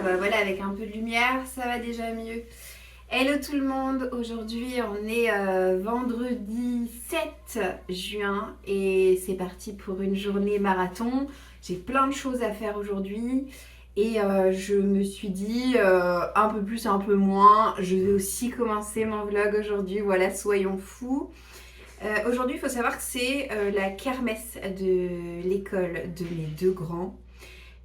Ah bah voilà, avec un peu de lumière, ça va déjà mieux. Hello tout le monde, aujourd'hui on est vendredi 7 juin et c'est parti pour une journée marathon. J'ai plein de choses à faire aujourd'hui et je me suis dit un peu plus, un peu moins. Je vais aussi commencer mon vlog aujourd'hui, voilà, soyons fous. Aujourd'hui il faut savoir que c'est la kermesse de l'école de mes deux grands.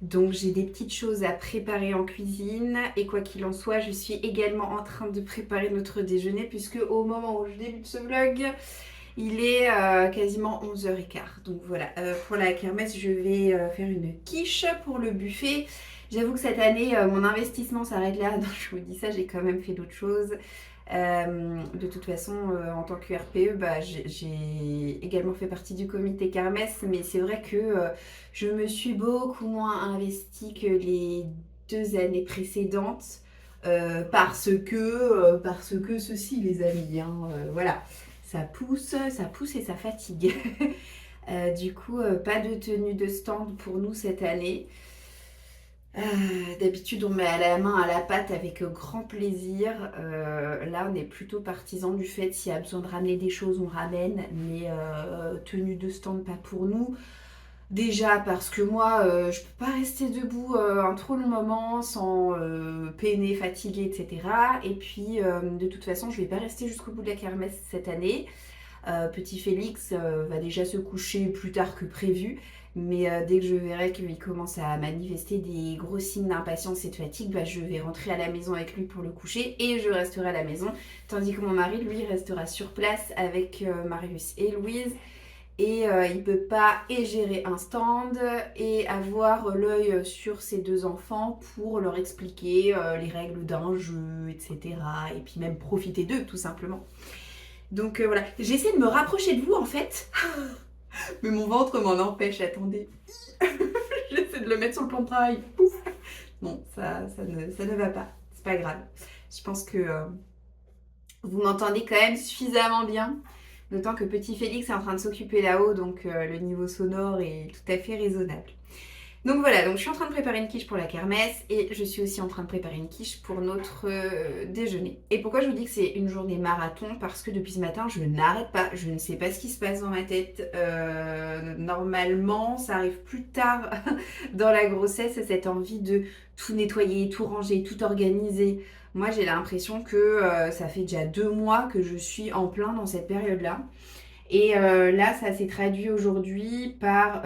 Donc j'ai des petites choses à préparer en cuisine et quoi qu'il en soit, je suis également en train de préparer notre déjeuner puisque au moment où je débute ce vlog, il est quasiment 11h15. Donc voilà, pour la kermesse, je vais faire une quiche pour le buffet. J'avoue que cette année, mon investissement s'arrête là. Donc je vous dis ça, j'ai quand même fait d'autres choses. De toute façon, en tant que RPE, bah, j'ai également fait partie du comité kermesse, mais c'est vrai que je me suis beaucoup moins investie que les 2 années précédentes parce que ceci, les amis, hein, voilà, ça pousse et ça fatigue. Du coup, pas de tenue de stand pour nous cette année. D'habitude, on met à la main à la pâte avec grand plaisir. Là, on est plutôt partisan du fait s'il y a besoin de ramener des choses, on ramène, mais tenue de stand, pas pour nous. Déjà parce que moi, je peux pas rester debout un trop long moment sans peiner, fatiguer, etc. Et puis, de toute façon, je vais pas rester jusqu'au bout de la kermesse cette année. Petit Félix va déjà se coucher plus tard que prévu. Mais dès que je verrai qu'il commence à manifester des gros signes d'impatience et de fatigue, bah, je vais rentrer à la maison avec lui pour le coucher et je resterai à la maison. Tandis que mon mari, lui, restera sur place avec Marius et Louise. Et il peut pas et gérer un stand et avoir l'œil sur ses deux enfants pour leur expliquer les règles d'un jeu, etc. Et puis même profiter d'eux, tout simplement. Donc voilà, j'essaie de me rapprocher de vous en fait. Mais mon ventre m'en empêche, attendez. J'essaie de le mettre sur le plan de travail. Pouf. Non, ça ne va pas. C'est pas grave. Je pense que vous m'entendez quand même suffisamment bien. D'autant que petit Félix est en train de s'occuper là-haut, donc le niveau sonore est tout à fait raisonnable. Donc voilà, donc je suis en train de préparer une quiche pour la kermesse et je suis aussi en train de préparer une quiche pour notre déjeuner. Et pourquoi je vous dis que c'est une journée marathon? Parce que depuis ce matin, je n'arrête pas. Je ne sais pas ce qui se passe dans ma tête. Normalement, ça arrive plus tard dans la grossesse, cette envie de tout nettoyer, tout ranger, tout organiser. Moi, j'ai l'impression que ça fait déjà 2 mois que je suis en plein dans cette période-là. Et là, ça s'est traduit aujourd'hui par...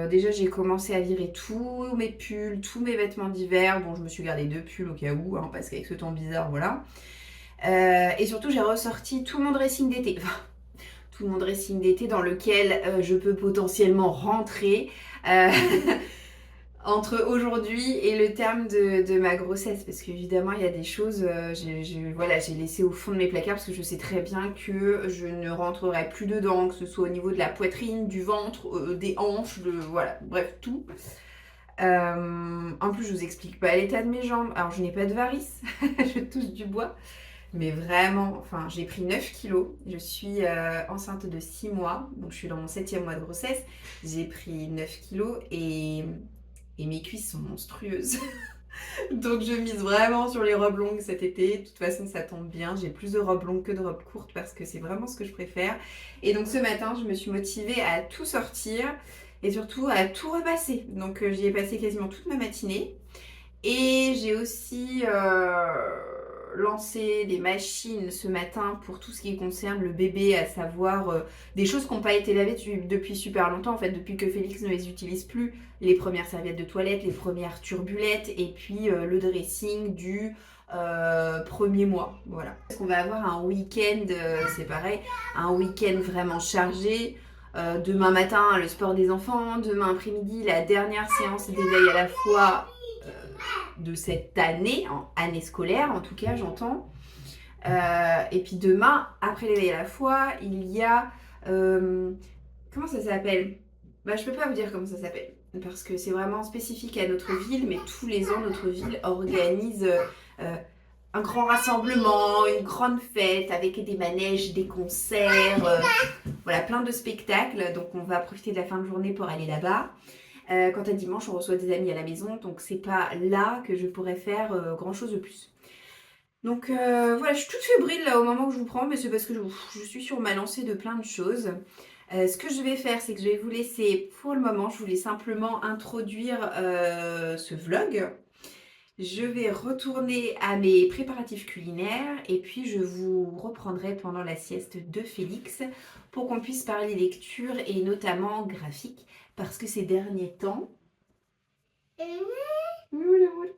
déjà, j'ai commencé à virer tous mes pulls, tous mes vêtements d'hiver. Bon, je me suis gardé 2 pulls au cas où, hein, parce qu'avec ce temps bizarre, voilà. Et surtout, j'ai ressorti tout mon dressing d'été. Enfin, tout mon dressing d'été dans lequel je peux potentiellement rentrer. Entre aujourd'hui et le terme de ma grossesse, parce qu'évidemment il y a des choses, voilà, j'ai laissé au fond de mes placards parce que je sais très bien que je ne rentrerai plus dedans, que ce soit au niveau de la poitrine, du ventre, des hanches, voilà, bref, tout. En plus, je vous explique pas l'état de mes jambes. Alors, je n'ai pas de varices, je touche du bois, mais vraiment, enfin, j'ai pris 9 kilos. Je suis enceinte de 6 mois, donc je suis dans mon 7e mois de grossesse. J'ai pris 9 kilos et mes cuisses sont monstrueuses. Donc je mise vraiment sur les robes longues cet été. De toute façon, ça tombe bien. J'ai plus de robes longues que de robes courtes parce que c'est vraiment ce que je préfère. Et donc ce matin, je me suis motivée à tout sortir et surtout à tout repasser. Donc j'y ai passé quasiment toute ma matinée. Et j'ai aussi lancé des machines ce matin pour tout ce qui concerne le bébé, à savoir des choses qui n'ont pas été lavées depuis super longtemps, en fait, depuis que Félix ne les utilise plus. Les premières serviettes de toilette, les premières turbulettes et puis le dressing du premier mois. Voilà. Parce qu'on va avoir un week-end, c'est pareil, un week-end vraiment chargé. Demain matin, le sport des enfants. Demain après-midi, la dernière séance d'éveil à la fois de cette année, en année scolaire en tout cas, j'entends. Et puis demain, après l'éveil à la foi, il y a... comment ça s'appelle? Bah, je peux pas vous dire comment ça s'appelle, parce que c'est vraiment spécifique à notre ville, mais tous les ans, notre ville organise un grand rassemblement, une grande fête avec des manèges, des concerts, voilà, plein de spectacles. Donc on va profiter de la fin de journée pour aller là-bas. Quant à dimanche, on reçoit des amis à la maison, donc c'est pas là que je pourrais faire, grand chose de plus. Donc voilà, je suis toute fébrile là au moment où je vous prends, mais c'est parce que je suis sur ma lancée de plein de choses. Ce que je vais faire, c'est que je vais vous laisser pour le moment, je voulais simplement introduire, ce vlog. Je vais retourner à mes préparatifs culinaires et puis je vous reprendrai pendant la sieste de Félix pour qu'on puisse parler lecture et notamment graphique parce que ces derniers temps, voilà, voilà.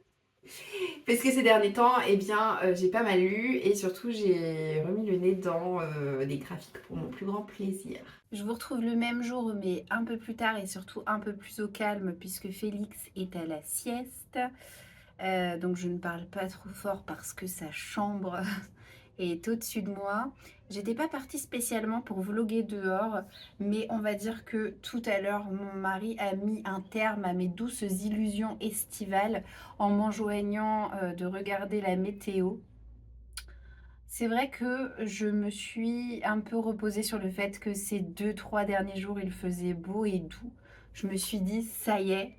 Parce que ces derniers temps, eh bien, j'ai pas mal lu et surtout j'ai remis le nez dans des graphiques pour mon plus grand plaisir. Je vous retrouve le même jour, mais un peu plus tard et surtout un peu plus au calme puisque Félix est à la sieste. Donc je ne parle pas trop fort parce que sa chambre est au-dessus de moi. J'étais pas partie spécialement pour vloguer dehors, mais on va dire que tout à l'heure, mon mari a mis un terme à mes douces illusions estivales en m'enjoignant de regarder la météo. C'est vrai que je me suis un peu reposée sur le fait que ces 2-3 derniers jours, il faisait beau et doux. Je me suis dit, ça y est,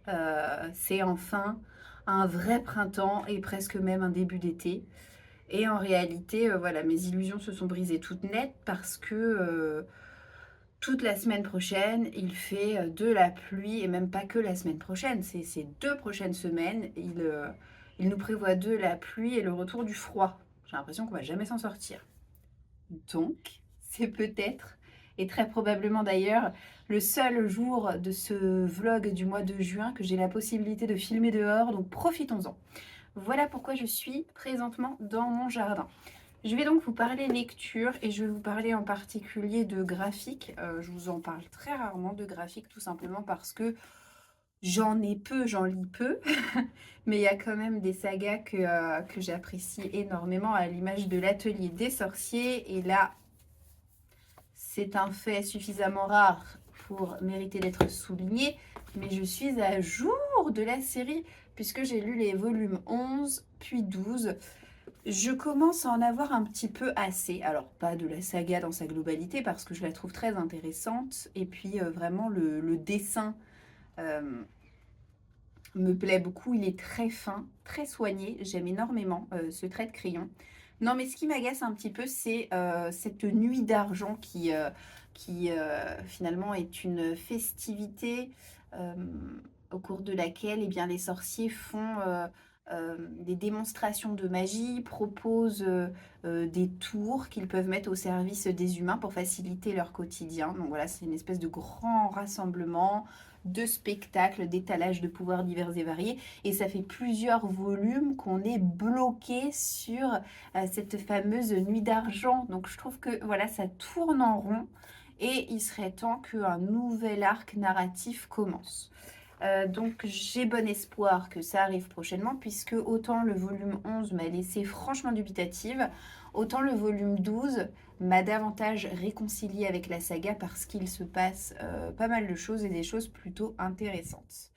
c'est enfin un vrai printemps et presque même un début d'été. Et en réalité, voilà, mes illusions se sont brisées toutes nettes parce que toute la semaine prochaine, il fait de la pluie et même pas que la semaine prochaine, c'est ces 2 prochaines semaines, il nous prévoit de la pluie et le retour du froid. J'ai l'impression qu'on va jamais s'en sortir. Donc, c'est peut-être, et très probablement d'ailleurs, le seul jour de ce vlog du mois de juin que j'ai la possibilité de filmer dehors, donc profitons-en. Voilà pourquoi je suis présentement dans mon jardin. Je vais donc vous parler lecture et je vais vous parler en particulier de graphique. Je vous en parle très rarement de graphique tout simplement parce que j'en ai peu, j'en lis peu, mais il y a quand même des sagas que j'apprécie énormément à l'image de l'Atelier des sorciers. Et là, c'est un fait suffisamment rare pour mériter d'être souligné, mais je suis à jour de la série puisque j'ai lu les volumes 11 puis 12. Je commence à en avoir un petit peu assez. Alors, pas de la saga dans sa globalité, parce que je la trouve très intéressante. Et puis, vraiment, le dessin me plaît beaucoup. Il est très fin, très soigné. J'aime énormément ce trait de crayon. Non, mais ce qui m'agace un petit peu, c'est cette nuit d'argent qui finalement est une festivité euh, au cours de laquelle eh bien, les sorciers font des démonstrations de magie, proposent des tours qu'ils peuvent mettre au service des humains pour faciliter leur quotidien. Donc voilà, c'est une espèce de grand rassemblement de spectacles, d'étalages de pouvoirs divers et variés. Et ça fait plusieurs volumes qu'on est bloqué sur cette fameuse nuit d'argent. Donc je trouve que voilà, ça tourne en rond et il serait temps qu'un nouvel arc narratif commence. Donc j'ai bon espoir que ça arrive prochainement puisque autant le volume 11 m'a laissé franchement dubitative, autant le volume 12 m'a davantage réconciliée avec la saga parce qu'il se passe pas mal de choses et des choses plutôt intéressantes.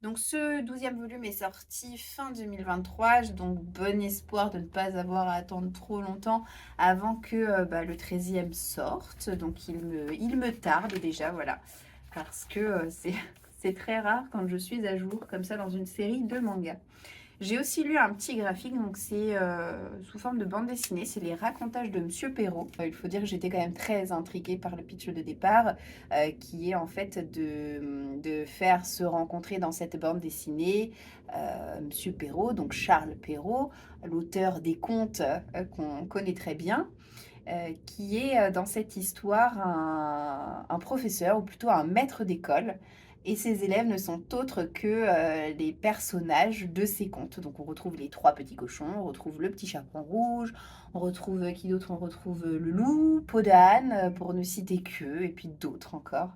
Donc ce 12e volume est sorti fin 2023, j'ai donc bon espoir de ne pas avoir à attendre trop longtemps avant que le 13e sorte. Donc il me tarde déjà, voilà, parce que c'est très rare quand je suis à jour comme ça dans une série de mangas. J'ai aussi lu un petit graphique, donc c'est sous forme de bande dessinée, c'est les racontages de Monsieur Perrault. Il faut dire que j'étais quand même très intriguée par le pitch de départ, qui est en fait de faire se rencontrer dans cette bande dessinée Monsieur Perrault, donc Charles Perrault, l'auteur des contes qu'on connaît très bien. Qui est dans cette histoire un professeur, ou plutôt un maître d'école, et ses élèves ne sont autres que les personnages de ses contes. Donc on retrouve les trois petits cochons, on retrouve le petit chaperon rouge, on retrouve qui d'autre? On retrouve le loup, Podane, pour ne citer que, et puis d'autres encore.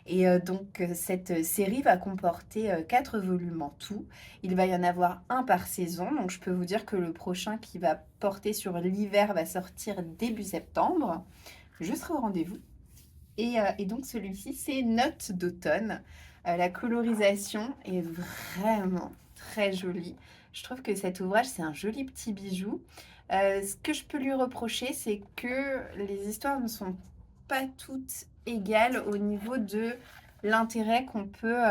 Et donc cette série va comporter 4 volumes en tout. Il va y en avoir un par saison, donc je peux vous dire que le prochain qui va porter sur l'hiver va sortir début septembre. Je serai au rendez-vous. Et donc celui-ci, c'est Notes d'automne. La colorisation est vraiment très jolie. Je trouve que cet ouvrage, c'est un joli petit bijou. Ce que je peux lui reprocher, c'est que les histoires ne sont pas toutes égales au niveau de l'intérêt qu'on peut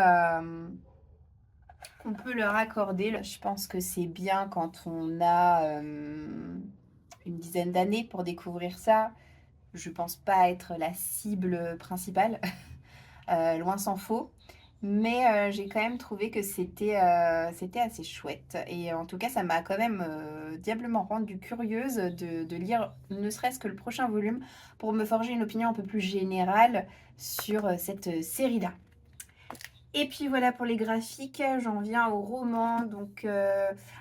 qu'on peut leur accorder. Je pense que c'est bien quand on a une dizaine d'années pour découvrir ça. Je pense pas être la cible principale, loin s'en faut. Mais j'ai quand même trouvé que c'était assez chouette. Et en tout cas, ça m'a quand même diablement rendue curieuse de lire ne serait-ce que le prochain volume pour me forger une opinion un peu plus générale sur cette série-là. Et puis voilà pour les graphiques, j'en viens au roman. Donc,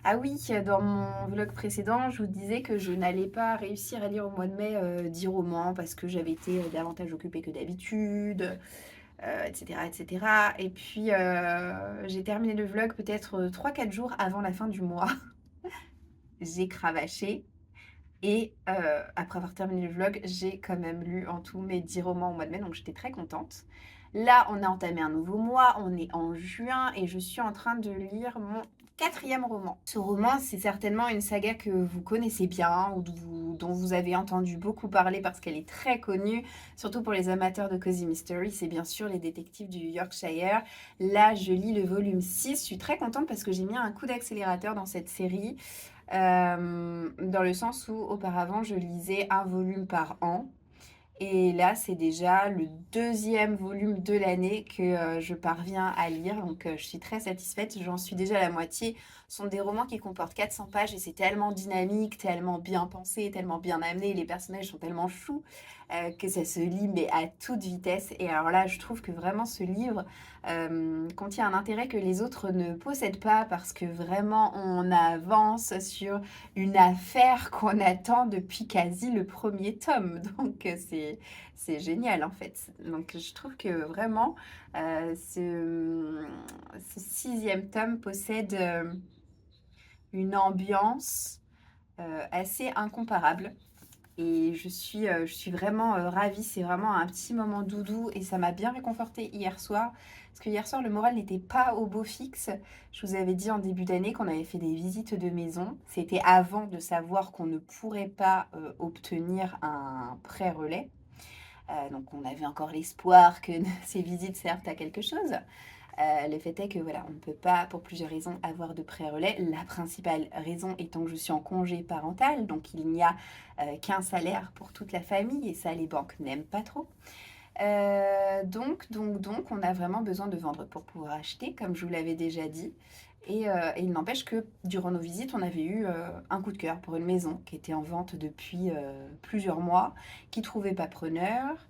ah oui, dans mon vlog précédent, je vous disais que je n'allais pas réussir à lire au mois de mai 10 romans parce que j'avais été davantage occupée que d'habitude, etc., etc. Et puis, j'ai terminé le vlog peut-être 3-4 jours avant la fin du mois. J'ai cravaché. Et après avoir terminé le vlog, j'ai quand même lu en tout mes 10 romans au mois de mai, donc j'étais très contente. Là, on a entamé un nouveau mois, on est en juin et je suis en train de lire mon quatrième roman. Ce roman, c'est certainement une saga que vous connaissez bien ou dont vous avez entendu beaucoup parler parce qu'elle est très connue, surtout pour les amateurs de Cozy Mystery, c'est bien sûr Les Détectives du Yorkshire. Là, je lis le volume 6, je suis très contente parce que j'ai mis un coup d'accélérateur dans cette série. Dans le sens où auparavant je lisais un volume par an et là c'est déjà le deuxième volume de l'année que je parviens à lire, donc je suis très satisfaite, j'en suis déjà à la moitié. Ce sont des romans qui comportent 400 pages et c'est tellement dynamique, tellement bien pensé, tellement bien amené, les personnages sont tellement choux que ça se lit mais à toute vitesse. Et alors là je trouve que vraiment ce livre contient un intérêt que les autres ne possèdent pas parce que vraiment on avance sur une affaire qu'on attend depuis quasi le premier tome. Donc c'est génial en fait. Donc je trouve que vraiment ce sixième tome possède une ambiance assez incomparable. Et je suis vraiment ravie, c'est vraiment un petit moment doudou et ça m'a bien réconfortée hier soir. Parce que hier soir, le moral n'était pas au beau fixe. Je vous avais dit en début d'année qu'on avait fait des visites de maison. C'était avant de savoir qu'on ne pourrait pas obtenir un prêt relais. Donc on avait encore l'espoir que ces visites servent à quelque chose. Le fait est que voilà, on ne peut pas, pour plusieurs raisons, avoir de pré-relais. La principale raison étant que je suis en congé parental, donc il n'y a qu'un salaire pour toute la famille, et ça, les banques n'aiment pas trop. Donc, on a vraiment besoin de vendre pour pouvoir acheter, comme je vous l'avais déjà dit. Et il n'empêche que durant nos visites, on avait eu un coup de cœur pour une maison qui était en vente depuis plusieurs mois, qui ne trouvait pas preneur.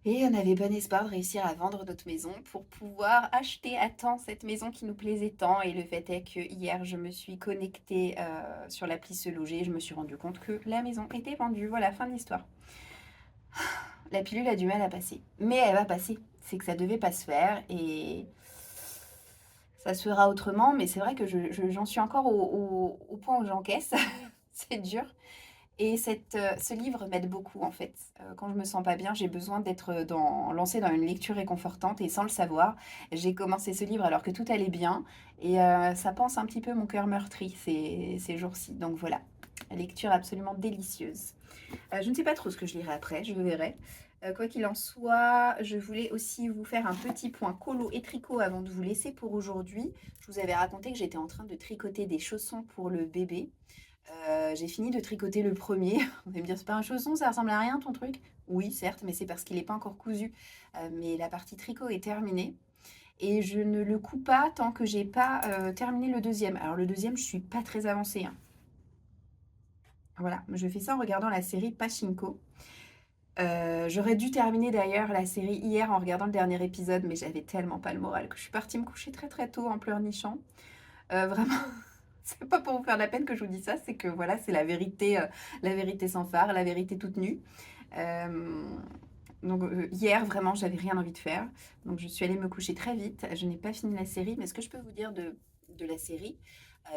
Et on avait bon espoir de réussir à vendre notre maison pour pouvoir acheter à temps cette maison qui nous plaisait tant. Et le fait est que hier, je me suis connectée sur l'appli Se Loger et je me suis rendu compte que la maison était vendue. Voilà, fin de l'histoire. La pilule a du mal à passer. Mais elle va passer. C'est que ça devait pas se faire et ça se fera autrement. Mais c'est vrai que j'en suis encore au point où j'encaisse. C'est dur. Et ce livre m'aide beaucoup en fait. Quand je me sens pas bien, j'ai besoin d'être lancée dans une lecture réconfortante et sans le savoir, j'ai commencé ce livre alors que tout allait bien et ça pense un petit peu mon cœur meurtri ces jours-ci. Donc voilà, lecture absolument délicieuse. Je ne sais pas trop ce que je lirai après, je verrai. Quoi qu'il en soit, je voulais aussi vous faire un petit point colo et tricot avant de vous laisser pour aujourd'hui. Je vous avais raconté que j'étais en train de tricoter des chaussons pour le bébé. J'ai fini de tricoter le premier. On va me dire, c'est pas un chausson, ça ressemble à rien ton truc? Oui, certes, mais c'est parce qu'il n'est pas encore cousu. Mais la partie tricot est terminée. Et je ne le couds pas tant que j'ai pas terminé le deuxième. Alors le deuxième, je suis pas très avancée, hein. Voilà, je fais ça en regardant la série Pachinko. J'aurais dû terminer d'ailleurs la série hier en regardant le dernier épisode, mais j'avais tellement pas le moral que je suis partie me coucher très très tôt en pleurnichant. Vraiment, c'est pas pour vous faire de la peine que je vous dis ça, c'est que voilà, c'est la vérité sans phare, la vérité toute nue. Euh, donc hier, vraiment, j'avais rien envie de faire. Donc je suis allée me coucher très vite. Je n'ai pas fini la série, mais ce que je peux vous dire de la série,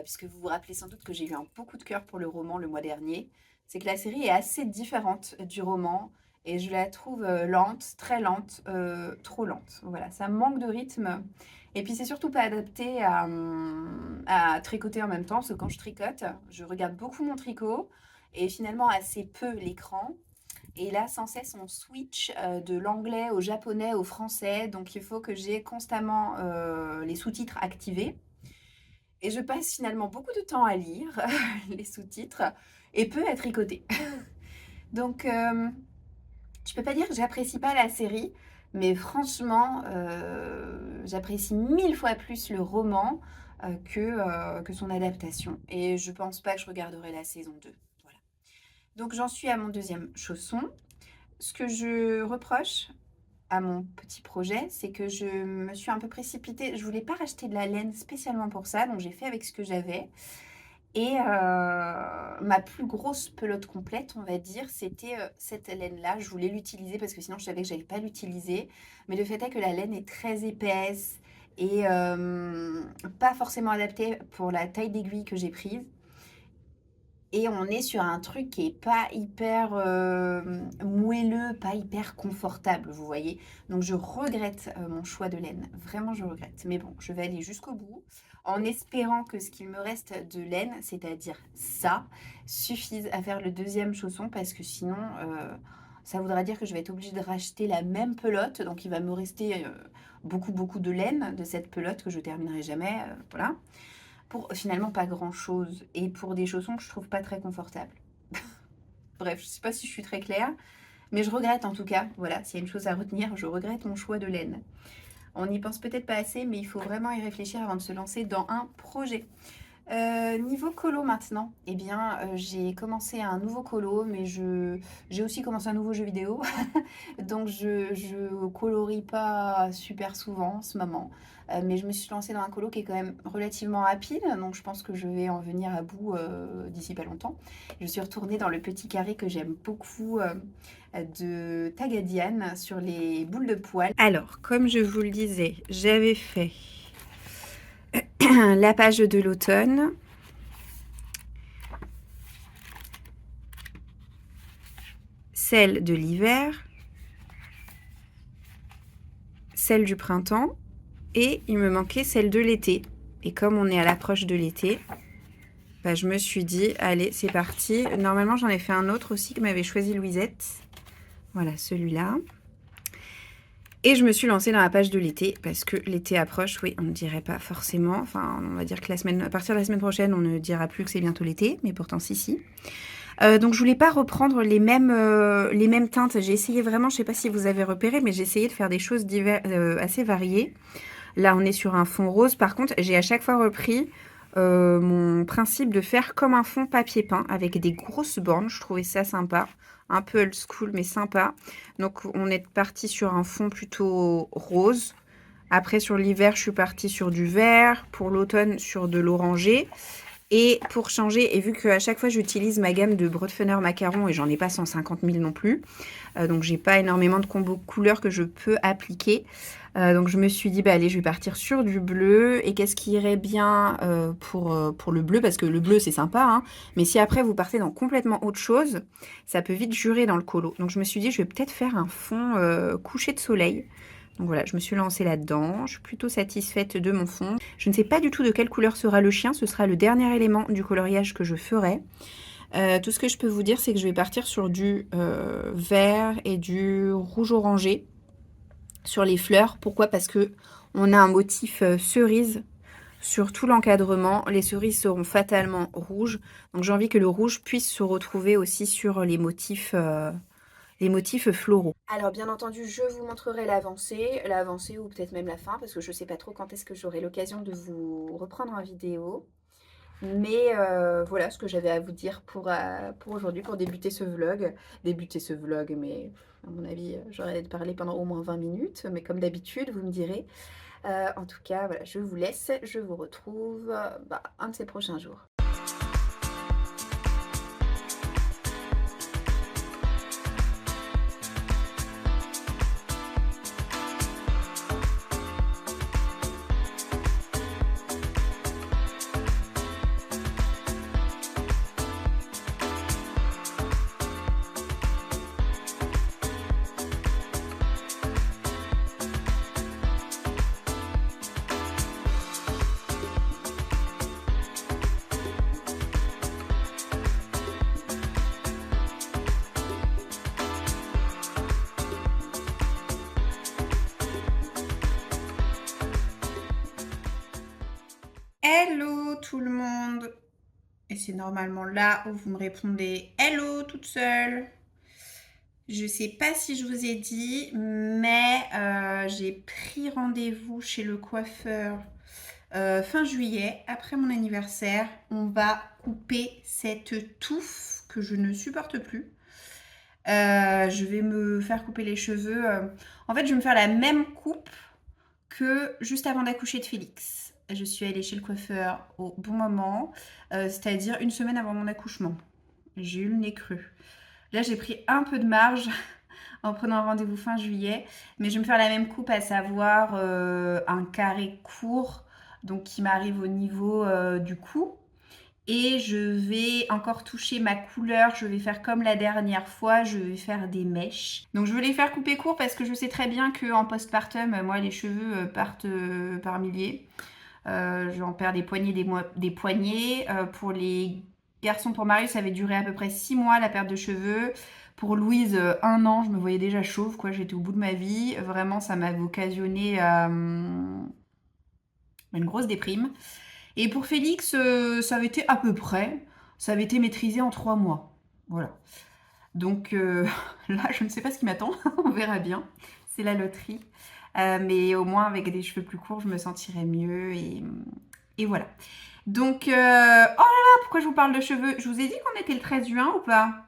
puisque vous vous rappelez sans doute que j'ai eu un beau coup de cœur pour le roman le mois dernier, c'est que la série est assez différente du roman. Et je la trouve lente, très lente, trop lente. Voilà, ça manque de rythme. Et puis c'est surtout pas adapté à tricoter en même temps, parce que quand je tricote, je regarde beaucoup mon tricot et finalement assez peu l'écran. Et là, sans cesse, on switch de l'anglais au japonais au français. Donc, il faut que j'ai constamment les sous-titres activés. Et je passe finalement beaucoup de temps à lire les sous-titres et peu à tricoter. Donc, je peux pas dire que j'apprécie pas la série, mais franchement, j'apprécie 1000 fois plus le roman que son adaptation. Et je pense pas que je regarderai la saison 2. Voilà. Donc, j'en suis à mon deuxième chausson. Ce que je reproche à mon petit projet, c'est que je me suis un peu précipitée. Je voulais pas racheter de la laine spécialement pour ça, donc j'ai fait avec ce que j'avais. Et ma plus grosse pelote complète, on va dire, c'était cette laine-là. Je voulais l'utiliser parce que sinon je savais que j'allais pas l'utiliser. Mais le fait est que la laine est très épaisse et pas forcément adaptée pour la taille d'aiguille que j'ai prise. Et on est sur un truc qui est pas hyper moelleux, pas hyper confortable, vous voyez. Donc je regrette mon choix de laine. Vraiment, je regrette. Mais bon, je vais aller jusqu'au bout en espérant que ce qu'il me reste de laine, c'est-à-dire ça, suffise à faire le deuxième chausson parce que sinon, ça voudra dire que je vais être obligée de racheter la même pelote. Donc il va me rester beaucoup de laine de cette pelote que je terminerai jamais. Voilà. Pour finalement pas grand chose et pour des chaussons que je trouve pas très confortables. Bref, je sais pas si je suis très claire, mais je regrette en tout cas, voilà, s'il y a une chose à retenir, je regrette mon choix de laine. On n'y pense peut-être pas assez, mais il faut vraiment y réfléchir avant de se lancer dans un projet. Niveau colo maintenant, eh bien j'ai commencé un nouveau colo, mais j'ai aussi commencé un nouveau jeu vidéo, donc je colorie pas super souvent en ce moment, mais je me suis lancée dans un colo qui est quand même relativement rapide, donc je pense que je vais en venir à bout d'ici pas longtemps. Je suis retournée dans le petit carré que j'aime beaucoup de Tagadiane sur les boules de poil. Alors, comme je vous le disais, j'avais fait la page de l'automne, celle de l'hiver, celle du printemps et il me manquait celle de l'été. Et comme on est à l'approche de l'été, bah, je me suis dit, allez, c'est parti. Normalement, j'en ai fait un autre aussi que m'avait choisi Louisette. Voilà, celui-là. Et je me suis lancée dans la page de l'été parce que l'été approche, oui, on ne dirait pas forcément. Enfin, on va dire que à partir de la semaine prochaine, on ne dira plus que c'est bientôt l'été, mais pourtant si. Donc je voulais pas reprendre les mêmes teintes. J'ai essayé vraiment, je sais pas si vous avez repéré, mais j'ai essayé de faire des choses assez variées. Là, on est sur un fond rose. Par contre, j'ai à chaque fois repris mon principe de faire comme un fond papier peint avec des grosses bornes. Je trouvais ça sympa. Un peu old school, mais sympa. Donc, on est parti sur un fond plutôt rose. Après, sur l'hiver, je suis partie sur du vert. Pour l'automne, sur de l'orangé. Et pour changer, et vu qu'à chaque fois, j'utilise ma gamme de Brodfenner macaron et j'en ai pas 150 000 non plus. Donc, j'ai pas énormément de combos couleurs que je peux appliquer. Donc, je me suis dit, bah allez, je vais partir sur du bleu. Et qu'est-ce qui irait bien pour le bleu? Parce que le bleu, c'est sympa, hein. Mais si après, vous partez dans complètement autre chose, ça peut vite jurer dans le colo. Donc, je me suis dit, je vais peut-être faire un fond couché de soleil. Donc voilà, je me suis lancée là-dedans. Je suis plutôt satisfaite de mon fond. Je ne sais pas du tout de quelle couleur sera le chien. Ce sera le dernier élément du coloriage que je ferai. Tout ce que je peux vous dire, c'est que je vais partir sur du vert et du rouge orangé sur les fleurs. Pourquoi? Parce que on a un motif cerise sur tout l'encadrement. Les cerises seront fatalement rouges. Donc j'ai envie que le rouge puisse se retrouver aussi sur les motifs floraux. Alors bien entendu, je vous montrerai l'avancée ou peut-être même la fin, parce que je ne sais pas trop quand est-ce que j'aurai l'occasion de vous reprendre en vidéo. Mais voilà ce que j'avais à vous dire pour aujourd'hui, pour débuter ce vlog. Mais à mon avis, j'aurais parlé pendant au moins 20 minutes, mais comme d'habitude, vous me direz. En tout cas, voilà, je vous laisse, je vous retrouve un de ces prochains jours. Hello tout le monde. Et c'est normalement là où vous me répondez hello toute seule. Je sais pas si je vous ai dit, mais j'ai pris rendez-vous chez le coiffeur fin juillet, après mon anniversaire. On va couper cette touffe que je ne supporte plus. Je vais me faire couper les cheveux. En fait, je vais me faire la même coupe que juste avant d'accoucher de Félix. Je suis allée chez le coiffeur au bon moment, c'est-à-dire une semaine avant mon accouchement. J'ai eu le nez creux. Là, j'ai pris un peu de marge en prenant un rendez-vous fin juillet, mais je vais me faire la même coupe, à savoir un carré court, donc qui m'arrive au niveau du cou. Et je vais encore toucher ma couleur, je vais faire comme la dernière fois, je vais faire des mèches. Donc je vais les faire couper court parce que je sais très bien qu'en postpartum, moi les cheveux partent par milliers. J'en perds des poignées, des poignées. Pour les garçons, pour Marius, ça avait duré à peu près 6 mois la perte de cheveux. Pour Louise, 1 an, je me voyais déjà chauve, quoi. J'étais au bout de ma vie. Vraiment, ça m'avait occasionné une grosse déprime. Et pour Félix, ça avait été à peu près. Ça avait été maîtrisé en 3 mois. Voilà. Donc là, je ne sais pas ce qui m'attend. On verra bien. C'est la loterie. Mais au moins, avec des cheveux plus courts, je me sentirais mieux. Et voilà. Donc, oh là là, pourquoi je vous parle de cheveux? Je vous ai dit qu'on était le 13 juin ou pas?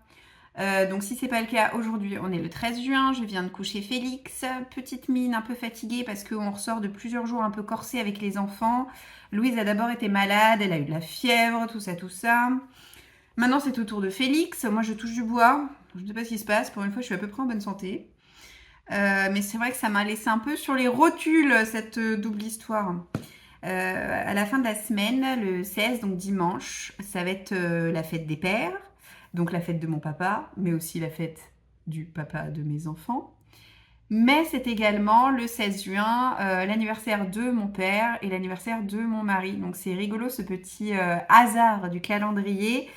Donc si c'est pas le cas aujourd'hui, on est le 13 juin, je viens de coucher Félix, petite mine un peu fatiguée parce qu'on ressort de plusieurs jours un peu corsés avec les enfants. Louise a d'abord été malade, elle a eu de la fièvre, tout ça, tout ça. Maintenant c'est au tour de Félix, moi je touche du bois, je ne sais pas ce qui se passe, pour une fois je suis à peu près en bonne santé. Mais c'est vrai que ça m'a laissé un peu sur les rotules cette double histoire. À la fin de la semaine, le 16, donc dimanche, ça va être la fête des pères. Donc la fête de mon papa, mais aussi la fête du papa de mes enfants. Mais c'est également le 16 juin, l'anniversaire de mon père et l'anniversaire de mon mari. Donc c'est rigolo ce petit hasard du calendrier.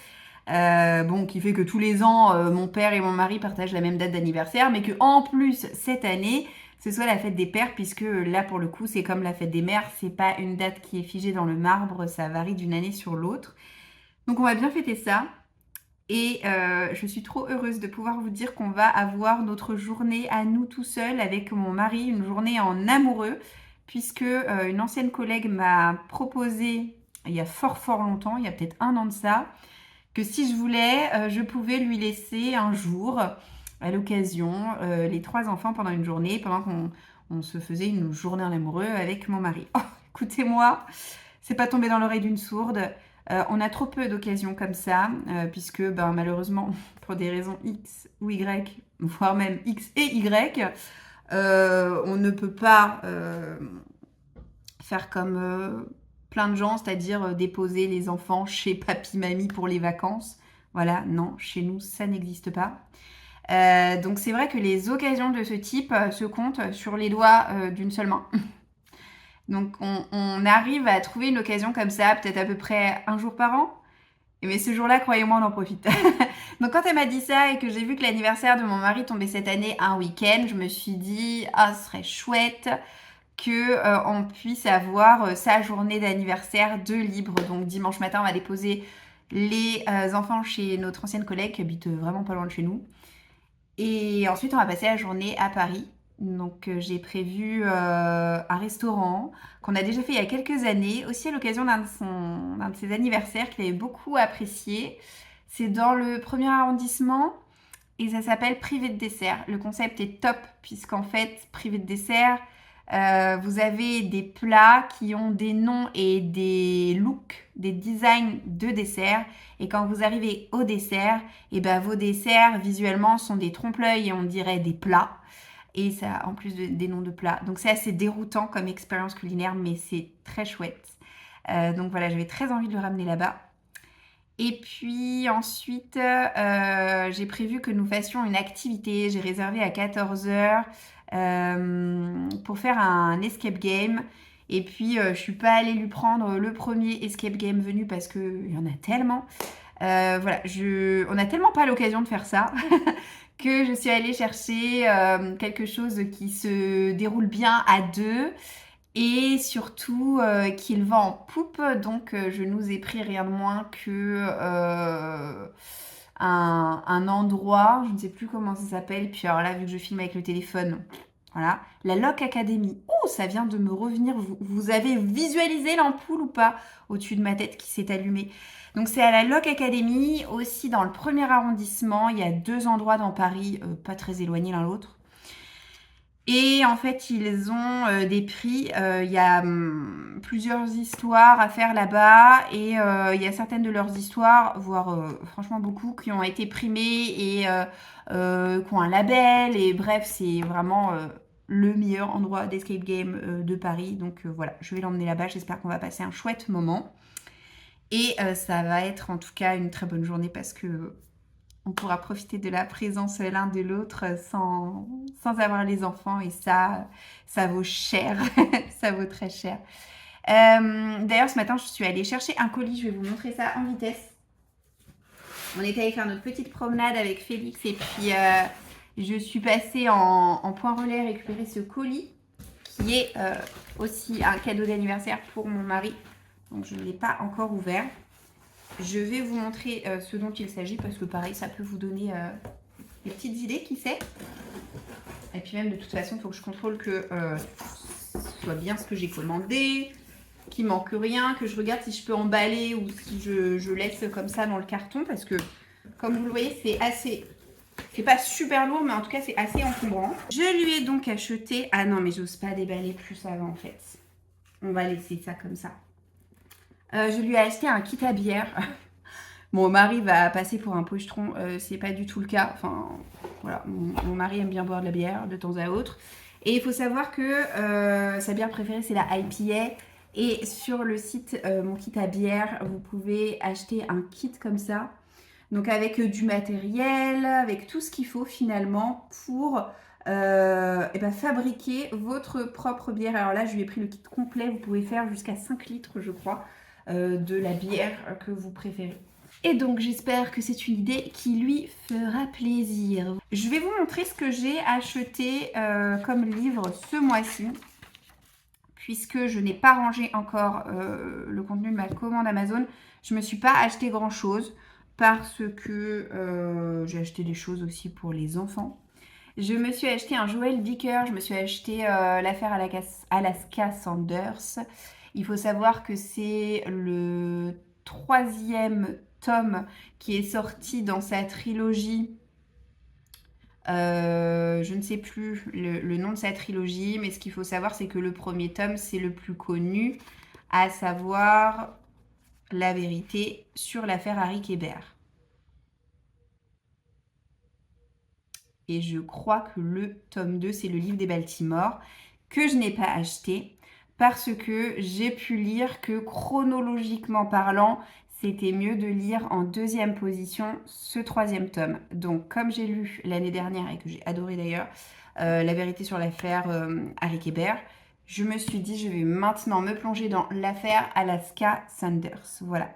Bon, qui fait que tous les ans, mon père et mon mari partagent la même date d'anniversaire, mais que en plus, cette année, ce soit la fête des pères, puisque là, pour le coup, c'est comme la fête des mères, c'est pas une date qui est figée dans le marbre, ça varie d'une année sur l'autre. Donc on va bien fêter ça. Et je suis trop heureuse de pouvoir vous dire qu'on va avoir notre journée à nous tout seuls avec mon mari, une journée en amoureux, puisque une ancienne collègue m'a proposé, il y a fort fort longtemps, il y a peut-être 1 an de ça, que si je voulais, je pouvais lui laisser un jour, à l'occasion, les 3 enfants pendant une journée, pendant qu'on se faisait une journée en amoureux avec mon mari. Oh, écoutez-moi, c'est pas tombé dans l'oreille d'une sourde. On a trop peu d'occasions comme ça, puisque ben, malheureusement, pour des raisons X ou Y, voire même X et Y, on ne peut pas faire comme plein de gens, c'est-à-dire déposer les enfants chez papy-mamie pour les vacances. Voilà, non, chez nous, ça n'existe pas. Donc c'est vrai que les occasions de ce type se comptent sur les doigts d'une seule main. Donc on arrive à trouver une occasion comme ça, peut-être à peu près un jour par an. Mais ce jour-là, croyez-moi, on en profite. Donc quand elle m'a dit ça et que j'ai vu que l'anniversaire de mon mari tombait cette année un week-end, je me suis dit, ah, ce serait chouette que on puisse avoir sa journée d'anniversaire de libre. Donc dimanche matin, on va déposer les enfants chez notre ancienne collègue qui habite vraiment pas loin de chez nous. Et ensuite, on va passer la journée à Paris. Donc j'ai prévu un restaurant qu'on a déjà fait il y a quelques années, aussi à l'occasion d'un de ses anniversaires qu'il avait beaucoup apprécié. C'est dans le premier arrondissement et ça s'appelle Privé de dessert. Le concept est top puisqu'en fait, Privé de dessert, vous avez des plats qui ont des noms et des looks, des designs de desserts. Et quand vous arrivez au dessert, et ben vos desserts visuellement sont des trompe-l'œil et on dirait des plats. Et ça, en plus des noms de plats. Donc c'est assez déroutant comme expérience culinaire, mais c'est très chouette. Donc voilà, j'avais très envie de le ramener là-bas. Et puis ensuite, j'ai prévu que nous fassions une activité. J'ai réservé à 14h pour faire un escape game. Et puis, je suis pas allée lui prendre le premier escape game venu parce qu'il y en a tellement. Voilà, on n'a tellement pas l'occasion de faire ça que je suis allée chercher quelque chose qui se déroule bien à deux Et surtout qu'il vend en poupe, donc je nous ai pris rien de moins que un endroit, je ne sais plus comment ça s'appelle, puis alors là vu que je filme avec le téléphone, voilà, la Lock Academy. Oh, ça vient de me revenir, vous avez visualisé l'ampoule ou pas au-dessus de ma tête qui s'est allumée. Donc c'est à la Lock Academy, aussi dans le 1er arrondissement, il y a 2 endroits dans Paris, pas très éloignés l'un l'autre. Et en fait, ils ont des prix. Il y a plusieurs histoires à faire là-bas. Et il y a certaines de leurs histoires, voire franchement beaucoup, qui ont été primées et qui ont un label. Et bref, c'est vraiment le meilleur endroit d'escape game de Paris. Donc voilà, je vais l'emmener là-bas. J'espère qu'on va passer un chouette moment. Et ça va être en tout cas une très bonne journée parce que on pourra profiter de la présence l'un de l'autre sans avoir les enfants et ça vaut cher, ça vaut très cher. D'ailleurs, ce matin, je suis allée chercher un colis, je vais vous montrer ça en vitesse. On était allé faire notre petite promenade avec Félix et puis je suis passée en point relais récupérer ce colis qui est aussi un cadeau d'anniversaire pour mon mari. Donc je ne l'ai pas encore ouvert. Je vais vous montrer ce dont il s'agit parce que pareil, ça peut vous donner des petites idées, qui sait. Et puis même de toute façon, il faut que je contrôle que ce soit bien ce que j'ai commandé, qu'il manque rien, que je regarde si je peux emballer ou si je laisse comme ça dans le carton parce que comme vous le voyez, c'est pas super lourd, mais en tout cas, c'est assez encombrant. Je lui ai donc acheté... Ah non, mais j'ose pas déballer plus avant en fait. On va laisser ça comme ça. Je lui ai acheté un kit à bière. Mon mari va passer pour un pochetron, c'est pas du tout le cas. Enfin, voilà, mon mari aime bien boire de la bière de temps à autre. Et il faut savoir que sa bière préférée, c'est la IPA. Et sur le site Mon Kit à bière, vous pouvez acheter un kit comme ça. Donc avec du matériel, avec tout ce qu'il faut finalement pour fabriquer votre propre bière. Alors là, je lui ai pris le kit complet. Vous pouvez faire jusqu'à 5 litres, je crois, de la bière que vous préférez. Et donc j'espère que c'est une idée qui lui fera plaisir. Je vais vous montrer ce que j'ai acheté comme livre ce mois-ci. Puisque je n'ai pas rangé encore le contenu de ma commande Amazon, je ne me suis pas acheté grand chose parce que j'ai acheté des choses aussi pour les enfants. Je me suis acheté un Joël Dicker, je me suis acheté l'affaire Alaska Sanders. Il faut savoir que c'est le 3e tome qui est sorti dans sa trilogie. Je ne sais plus le nom de sa trilogie, mais ce qu'il faut savoir, c'est que le 1er tome, c'est le plus connu, à savoir La vérité sur l'affaire Harry Kéber. Et je crois que le tome 2, c'est le livre des Baltimore, que je n'ai pas acheté, parce que j'ai pu lire que chronologiquement parlant, c'était mieux de lire en 2e position ce 3e tome. Donc comme j'ai lu l'année dernière et que j'ai adoré d'ailleurs La vérité sur l'affaire Harry Kéber, je me suis dit je vais maintenant me plonger dans l'affaire Alaska Sanders. Voilà.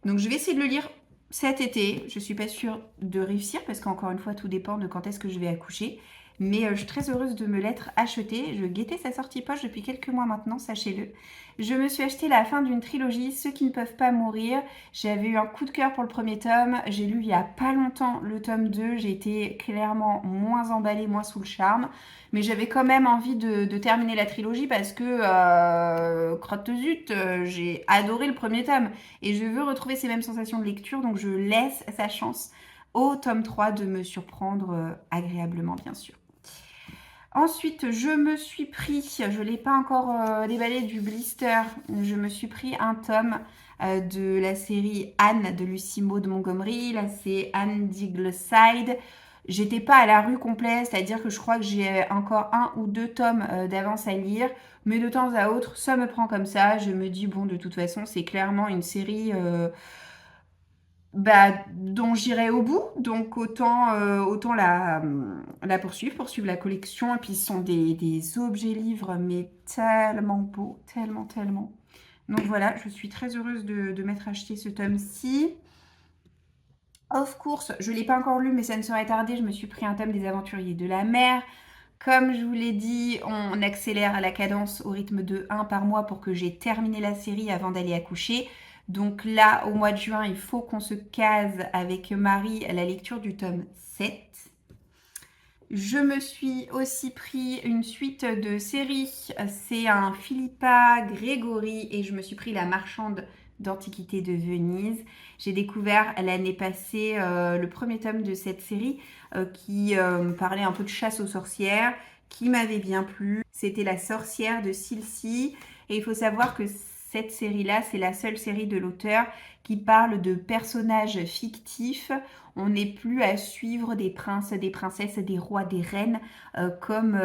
Donc je vais essayer de le lire cet été. Je ne suis pas sûre de réussir parce qu'encore une fois tout dépend de quand est-ce que je vais accoucher. Mais je suis très heureuse de me l'être acheté. Je guettais sa sortie poche depuis quelques mois maintenant, sachez-le. Je me suis acheté la fin d'une trilogie, Ceux qui ne peuvent pas mourir. J'avais eu un coup de cœur pour le 1er tome. J'ai lu il n'y a pas longtemps le tome 2. J'ai été clairement moins emballée, moins sous le charme. Mais j'avais quand même envie de terminer la trilogie parce que, crotte zut, j'ai adoré le 1er tome. Et je veux retrouver ces mêmes sensations de lecture, donc je laisse sa chance au tome 3 de me surprendre agréablement, bien sûr. Ensuite, je me suis pris, je ne l'ai pas encore déballé, du blister. Je me suis pris un tome de la série Anne de Lucy Maud Montgomery. Là, c'est Anne d'Ingleside. J'étais pas à la rue complète, c'est-à-dire que je crois que j'ai encore 1 ou 2 tomes d'avance à lire. Mais de temps à autre, ça me prend comme ça. Je me dis, bon, de toute façon, c'est clairement une série... dont j'irai au bout, donc autant la poursuivre la collection. Et puis ce sont des objets livres, mais tellement beaux, tellement, tellement. Donc voilà, je suis très heureuse de m'être acheté ce tome-ci. Of course, je ne l'ai pas encore lu, mais ça ne saurait tarder. Je me suis pris un tome des Aventuriers de la mer. Comme je vous l'ai dit, on accélère la cadence au rythme de 1 par mois pour que j'ai terminé la série avant d'aller accoucher. Donc là, au mois de juin, il faut qu'on se case avec Marie à la lecture du tome 7. Je me suis aussi pris une suite de séries. C'est un Philippa Gregory et je me suis pris La Marchande d'Antiquités de Venise. J'ai découvert l'année passée le premier tome de cette série qui parlait un peu de chasse aux sorcières, qui m'avait bien plu. C'était La sorcière de Silcy. Et il faut savoir que cette série-là, c'est la seule série de l'auteur qui parle de personnages fictifs. On n'est plus à suivre des princes, des princesses, des rois, des reines, comme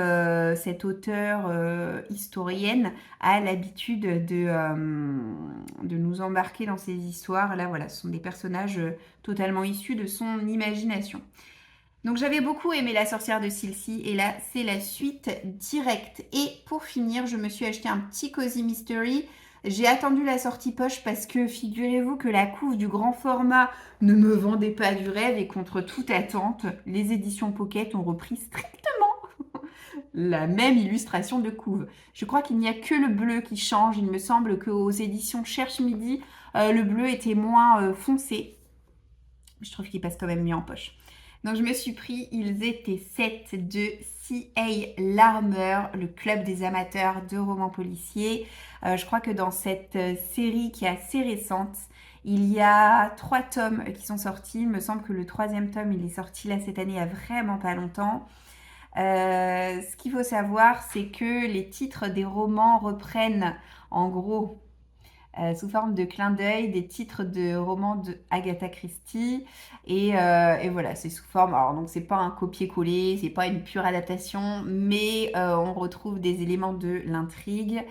cette auteure historienne a l'habitude de nous embarquer dans ces histoires. Là, voilà, ce sont des personnages totalement issus de son imagination. Donc j'avais beaucoup aimé La sorcière de Silcy et là c'est la suite directe. Et pour finir, je me suis acheté un petit Cozy Mystery. J'ai attendu la sortie poche parce que figurez-vous que la couve du grand format ne me vendait pas du rêve et contre toute attente, les éditions Pocket ont repris strictement la même illustration de couve. Je crois qu'il n'y a que le bleu qui change. Il me semble qu'aux éditions Cherche Midi, le bleu était moins foncé. Je trouve qu'il passe quand même mieux en poche. Donc je me suis pris, ils étaient 7 de C.A. Larmer, le club des amateurs de romans policiers. Je crois que dans cette série qui est assez récente, il y a 3 tomes qui sont sortis. Il me semble que le 3e tome, il est sorti là cette année, il y a vraiment pas longtemps. Ce qu'il faut savoir, c'est que les titres des romans reprennent en gros sous forme de clin d'œil des titres de romans de Agatha Christie et voilà, c'est sous forme, alors donc c'est pas un copier-coller, c'est pas une pure adaptation, mais on retrouve des éléments de l'intrigue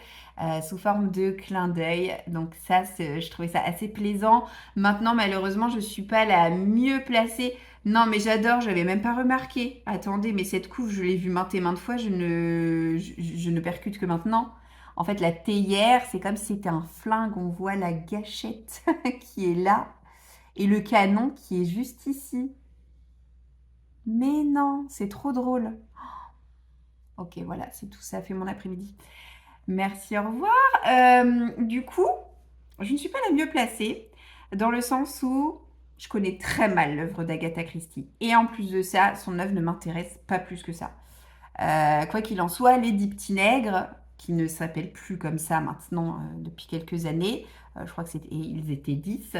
sous forme de clin d'œil, donc ça je trouvais ça assez plaisant. Maintenant malheureusement je suis pas la mieux placée. Non mais j'adore, j'avais même pas remarqué. Attendez, mais cette couve je l'ai vue maintes et maintes fois, je ne percute que maintenant. En fait, la théière, c'est comme si c'était un flingue. On voit la gâchette qui est là et le canon qui est juste ici. Mais non, c'est trop drôle. Ok, voilà, c'est tout. Ça fait mon après-midi. Merci, au revoir. Du coup, je ne suis pas la mieux placée dans le sens où je connais très mal l'œuvre d'Agatha Christie. Et en plus de ça, son œuvre ne m'intéresse pas plus que ça. Quoi qu'il en soit, les 10 petits nègres, qui ne s'appellent plus comme ça maintenant depuis quelques années, je crois que ils étaient 10,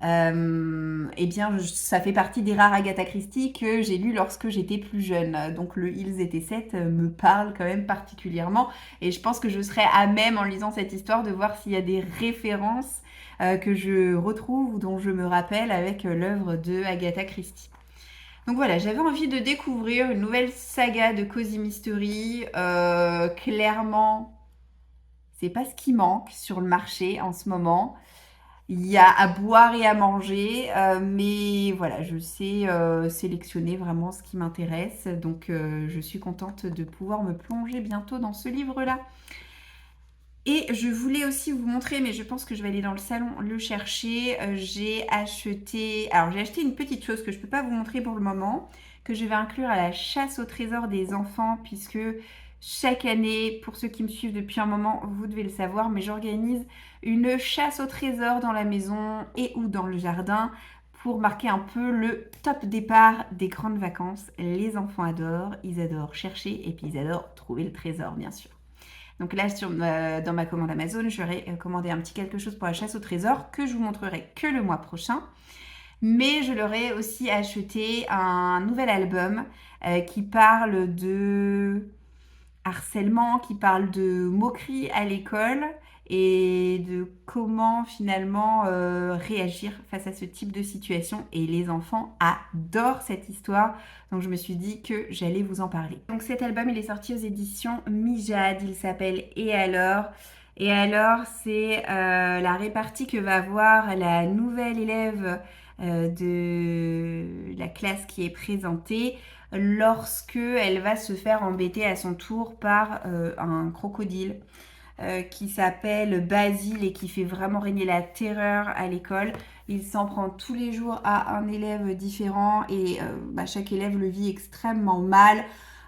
eh bien ça fait partie des rares Agatha Christie que j'ai lues lorsque j'étais plus jeune. Donc le Ils étaient 7 me parle quand même particulièrement et je pense que je serai à même en lisant cette histoire de voir s'il y a des références que je retrouve ou dont je me rappelle avec l'œuvre de Agatha Christie. Donc voilà, j'avais envie de découvrir une nouvelle saga de Cozy Mystery. Clairement, c'est pas ce qui manque sur le marché en ce moment. Il y a à boire et à manger, mais voilà, je sais sélectionner vraiment ce qui m'intéresse. Donc je suis contente de pouvoir me plonger bientôt dans ce livre-là. Et je voulais aussi vous montrer, mais je pense que je vais aller dans le salon le chercher. J'ai acheté une petite chose que je ne peux pas vous montrer pour le moment, que je vais inclure à la chasse au trésor des enfants, puisque chaque année, pour ceux qui me suivent depuis un moment, vous devez le savoir, mais j'organise une chasse au trésor dans la maison et ou dans le jardin pour marquer un peu le top départ des grandes vacances. Les enfants adorent, ils adorent chercher et puis ils adorent trouver le trésor, bien sûr. Donc là, dans ma commande Amazon, j'aurais commandé un petit quelque chose pour la chasse au trésor que je vous montrerai que le mois prochain. Mais je leur ai aussi acheté un nouvel album qui parle de harcèlement, qui parle de moquerie à l'école et de comment finalement réagir face à ce type de situation. Et les enfants adorent cette histoire, donc je me suis dit que j'allais vous en parler. Donc cet album, il est sorti aux éditions Mijade, il s'appelle Et alors ? Et alors, c'est la répartie que va avoir la nouvelle élève de la classe qui est présentée lorsque elle va se faire embêter à son tour par un crocodile qui s'appelle Basile et qui fait vraiment régner la terreur à l'école. Il s'en prend tous les jours à un élève différent et chaque élève le vit extrêmement mal.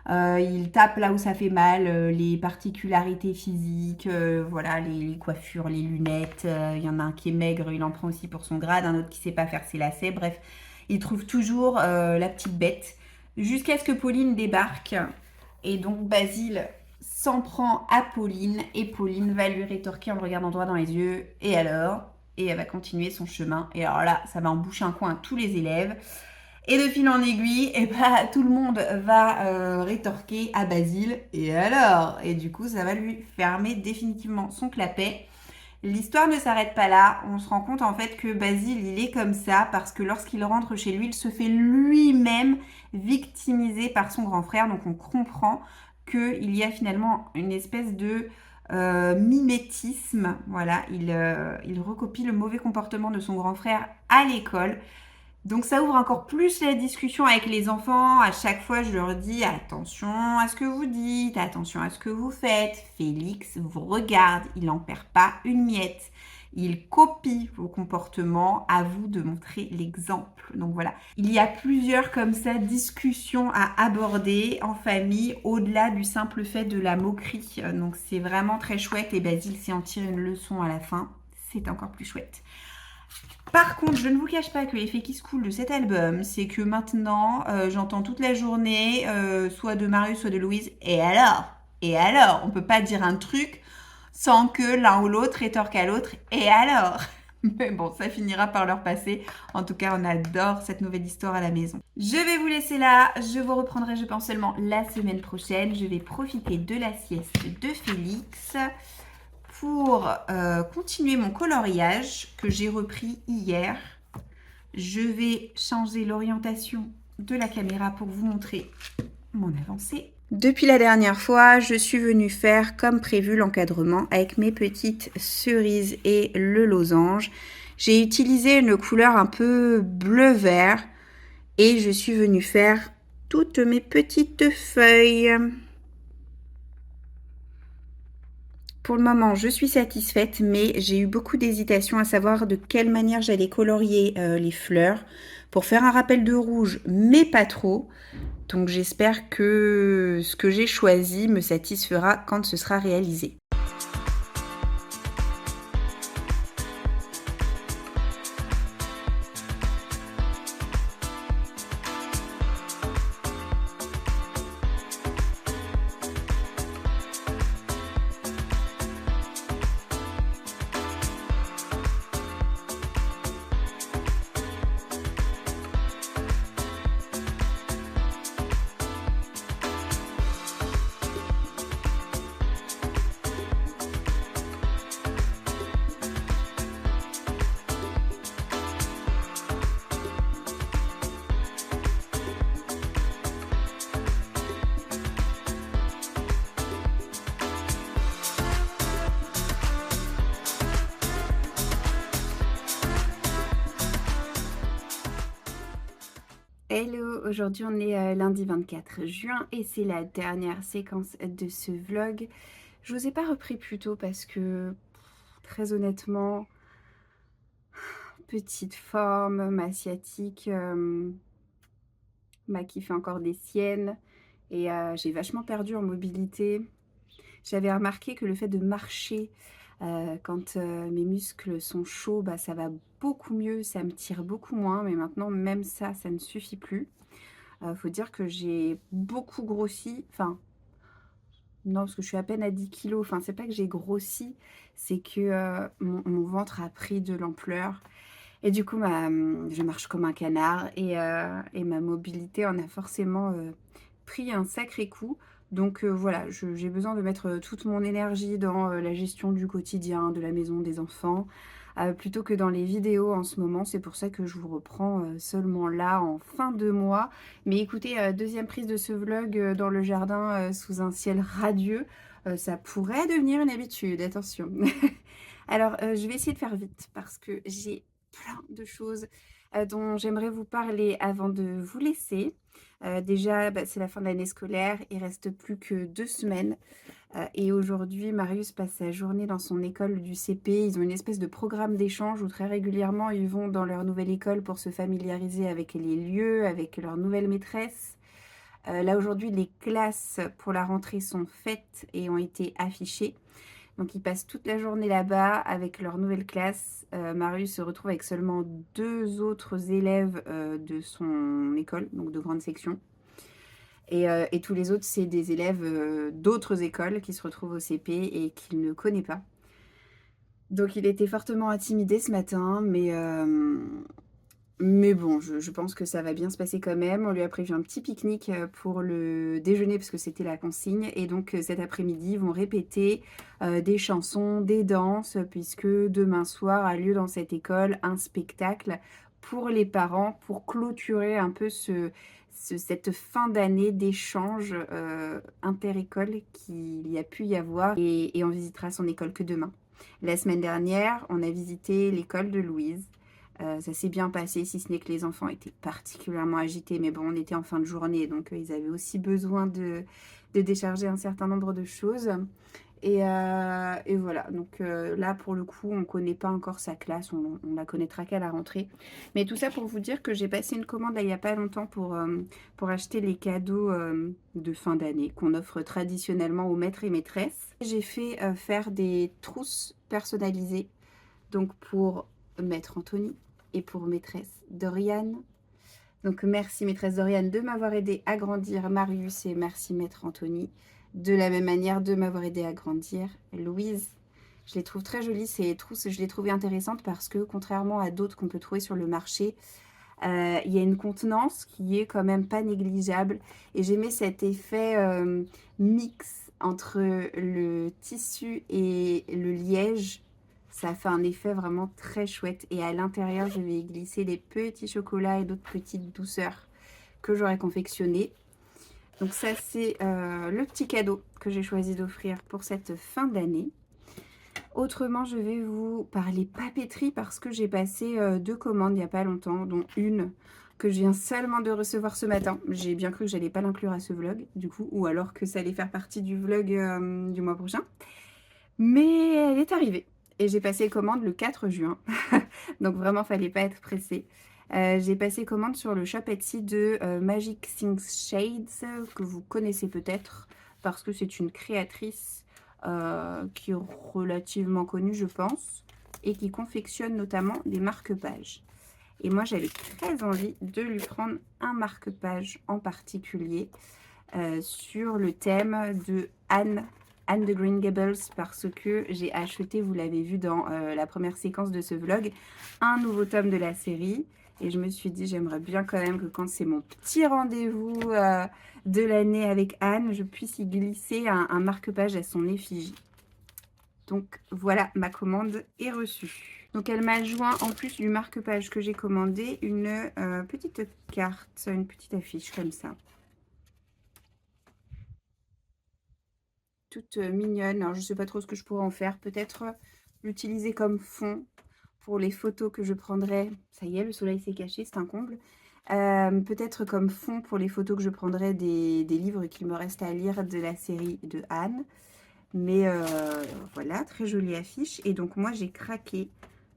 Il tape là où ça fait mal, les particularités physiques, voilà, les coiffures, les lunettes. Il y en a un qui est maigre, il en prend aussi pour son grade, un autre qui sait pas faire ses lacets. Bref, il trouve toujours la petite bête. Jusqu'à ce que Pauline débarque. Et donc Basile s'en prend à Pauline. Et Pauline va lui rétorquer en le regardant droit dans les yeux. Et alors? Et elle va continuer son chemin. Et alors là, ça va en boucher un coin à tous les élèves. Et de fil en aiguille, et bah, tout le monde va rétorquer à Basile. Et alors? Et du coup, ça va lui fermer définitivement son clapet. L'histoire ne s'arrête pas là. On se rend compte en fait que Basile, il est comme ça parce que lorsqu'il rentre chez lui, il se fait lui-même victimiser par son grand frère. Donc on comprend qu'il y a finalement une espèce de mimétisme. Voilà, il recopie le mauvais comportement de son grand frère à l'école. Donc ça ouvre encore plus la discussion avec les enfants. À chaque fois, je leur dis attention à ce que vous dites, attention à ce que vous faites. Félix vous regarde, il n'en perd pas une miette. Il copie vos comportements, à vous de montrer l'exemple. Donc voilà, il y a plusieurs comme ça discussions à aborder en famille au-delà du simple fait de la moquerie. Donc c'est vraiment très chouette et Basile s'y en tire une leçon à la fin. C'est encore plus chouette. Par contre, je ne vous cache pas que l'effet qui se coule de cet album, c'est que maintenant, j'entends toute la journée, soit de Marius, soit de Louise, et alors? Et alors? On peut pas dire un truc sans que l'un ou l'autre rétorque à l'autre, et alors? Mais bon, ça finira par leur passer. En tout cas, on adore cette nouvelle histoire à la maison. Je vais vous laisser là. Je vous reprendrai, je pense, seulement la semaine prochaine. Je vais profiter de la sieste de Félix pour continuer mon coloriage que j'ai repris hier. Je vais changer l'orientation de la caméra pour vous montrer mon avancée. Depuis la dernière fois, je suis venue faire comme prévu l'encadrement avec mes petites cerises et le losange. J'ai utilisé une couleur un peu bleu-vert et je suis venue faire toutes mes petites feuilles. Pour le moment, je suis satisfaite, mais j'ai eu beaucoup d'hésitation à savoir de quelle manière j'allais colorier les fleurs pour faire un rappel de rouge, mais pas trop. Donc j'espère que ce que j'ai choisi me satisfera quand ce sera réalisé. Hello, aujourd'hui on est lundi 24 juin et c'est la dernière séquence de ce vlog. Je vous ai pas repris plus tôt parce que très honnêtement, petite forme, ma sciatique m'a kiffé encore des siennes et j'ai vachement perdu en mobilité. J'avais remarqué que le fait de marcher quand mes muscles sont chauds, bah, ça va beaucoup mieux, ça me tire beaucoup moins, mais maintenant même ça, ça ne suffit plus. Faut dire que j'ai beaucoup grossi, enfin non, parce que je suis à peine à 10 kilos, enfin c'est pas que j'ai grossi, c'est que mon ventre a pris de l'ampleur et du coup je marche comme un canard et ma mobilité en a forcément pris un sacré coup. Donc voilà, j'ai besoin de mettre toute mon énergie dans la gestion du quotidien, de la maison, des enfants, plutôt que dans les vidéos en ce moment. C'est pour ça que je vous reprends seulement là en fin de mois. Mais écoutez, deuxième prise de ce vlog dans le jardin sous un ciel radieux. Ça pourrait devenir une habitude, attention. Alors, je vais essayer de faire vite parce que j'ai plein de choses dont j'aimerais vous parler avant de vous laisser. Déjà, bah, c'est la fin de l'année scolaire, il reste plus que 2 semaines. Et aujourd'hui, Marius passe sa journée dans son école du CP. Ils ont une espèce de programme d'échange où très régulièrement, ils vont dans leur nouvelle école pour se familiariser avec les lieux, avec leur nouvelle maîtresse. Là aujourd'hui, les classes pour la rentrée sont faites et ont été affichées. Donc ils passent toute la journée là-bas avec leur nouvelle classe. Marius se retrouve avec seulement 2 autres élèves de son école, donc de grande section. Et tous les autres, c'est des élèves d'autres écoles qui se retrouvent au CP et qu'il ne connaît pas. Donc il était fortement intimidé ce matin, mais bon, je pense que ça va bien se passer quand même. On lui a prévu un petit pique-nique pour le déjeuner parce que c'était la consigne. Et donc cet après-midi, ils vont répéter des chansons, des danses, puisque demain soir a lieu dans cette école un spectacle pour les parents, pour clôturer un peu cette fin d'année d'échange inter-école qu'il y a pu y avoir. Et on visitera son école que demain. La semaine dernière, on a visité l'école de Louise. Ça s'est bien passé, si ce n'est que les enfants étaient particulièrement agités. Mais bon, on était en fin de journée, donc ils avaient aussi besoin de décharger un certain nombre de choses. Et voilà, donc là, pour le coup, on ne connaît pas encore sa classe, on la connaîtra qu'à la rentrée. Mais tout ça pour vous dire que j'ai passé une commande là, il n'y a pas longtemps pour acheter les cadeaux de fin d'année qu'on offre traditionnellement aux maîtres et maîtresses. J'ai fait faire des trousses personnalisées, donc pour maître Anthony et pour maîtresse Doriane. Donc merci maîtresse Doriane de m'avoir aidé à grandir Marius et merci maître Anthony de la même manière de m'avoir aidé à grandir Louise. Je les trouve très jolies ces trousses, je les trouvais intéressantes parce que contrairement à d'autres qu'on peut trouver sur le marché, il y a une contenance qui est quand même pas négligeable et j'aimais cet effet mix entre le tissu et le liège. Ça fait un effet vraiment très chouette. Et à l'intérieur, je vais y glisser des petits chocolats et d'autres petites douceurs que j'aurais confectionnées. Donc ça, c'est le petit cadeau que j'ai choisi d'offrir pour cette fin d'année. Autrement, je vais vous parler papeterie parce que j'ai passé 2 commandes il n'y a pas longtemps, dont une que je viens seulement de recevoir ce matin. J'ai bien cru que j'allais pas l'inclure à ce vlog, du coup, ou alors que ça allait faire partie du vlog du mois prochain. Mais elle est arrivée. Et j'ai passé commande le 4 juin. Donc vraiment, fallait pas être pressé. J'ai passé commande sur le shop Etsy de Magic Things Shades, que vous connaissez peut-être, parce que c'est une créatrice qui est relativement connue, je pense, et qui confectionne notamment des marque-pages. Et moi, j'avais très envie de lui prendre un marque-page en particulier sur le thème de Anne de Green Gables, parce que j'ai acheté, vous l'avez vu dans la première séquence de ce vlog, un nouveau tome de la série. Et je me suis dit, j'aimerais bien quand même que quand c'est mon petit rendez-vous de l'année avec Anne, je puisse y glisser un marque-page à son effigie. Donc voilà, ma commande est reçue. Donc elle m'a joint, en plus du marque-page que j'ai commandé, une petite carte, une petite affiche comme ça. Toute mignonne. Alors je ne sais pas trop ce que je pourrais en faire. Peut-être l'utiliser comme fond pour les photos que je prendrai. Ça y est, le soleil s'est caché, c'est un comble. Peut-être comme fond pour les photos que je prendrai des livres qu'il me reste à lire de la série de Anne. Mais voilà, très jolie affiche. Et donc moi j'ai craqué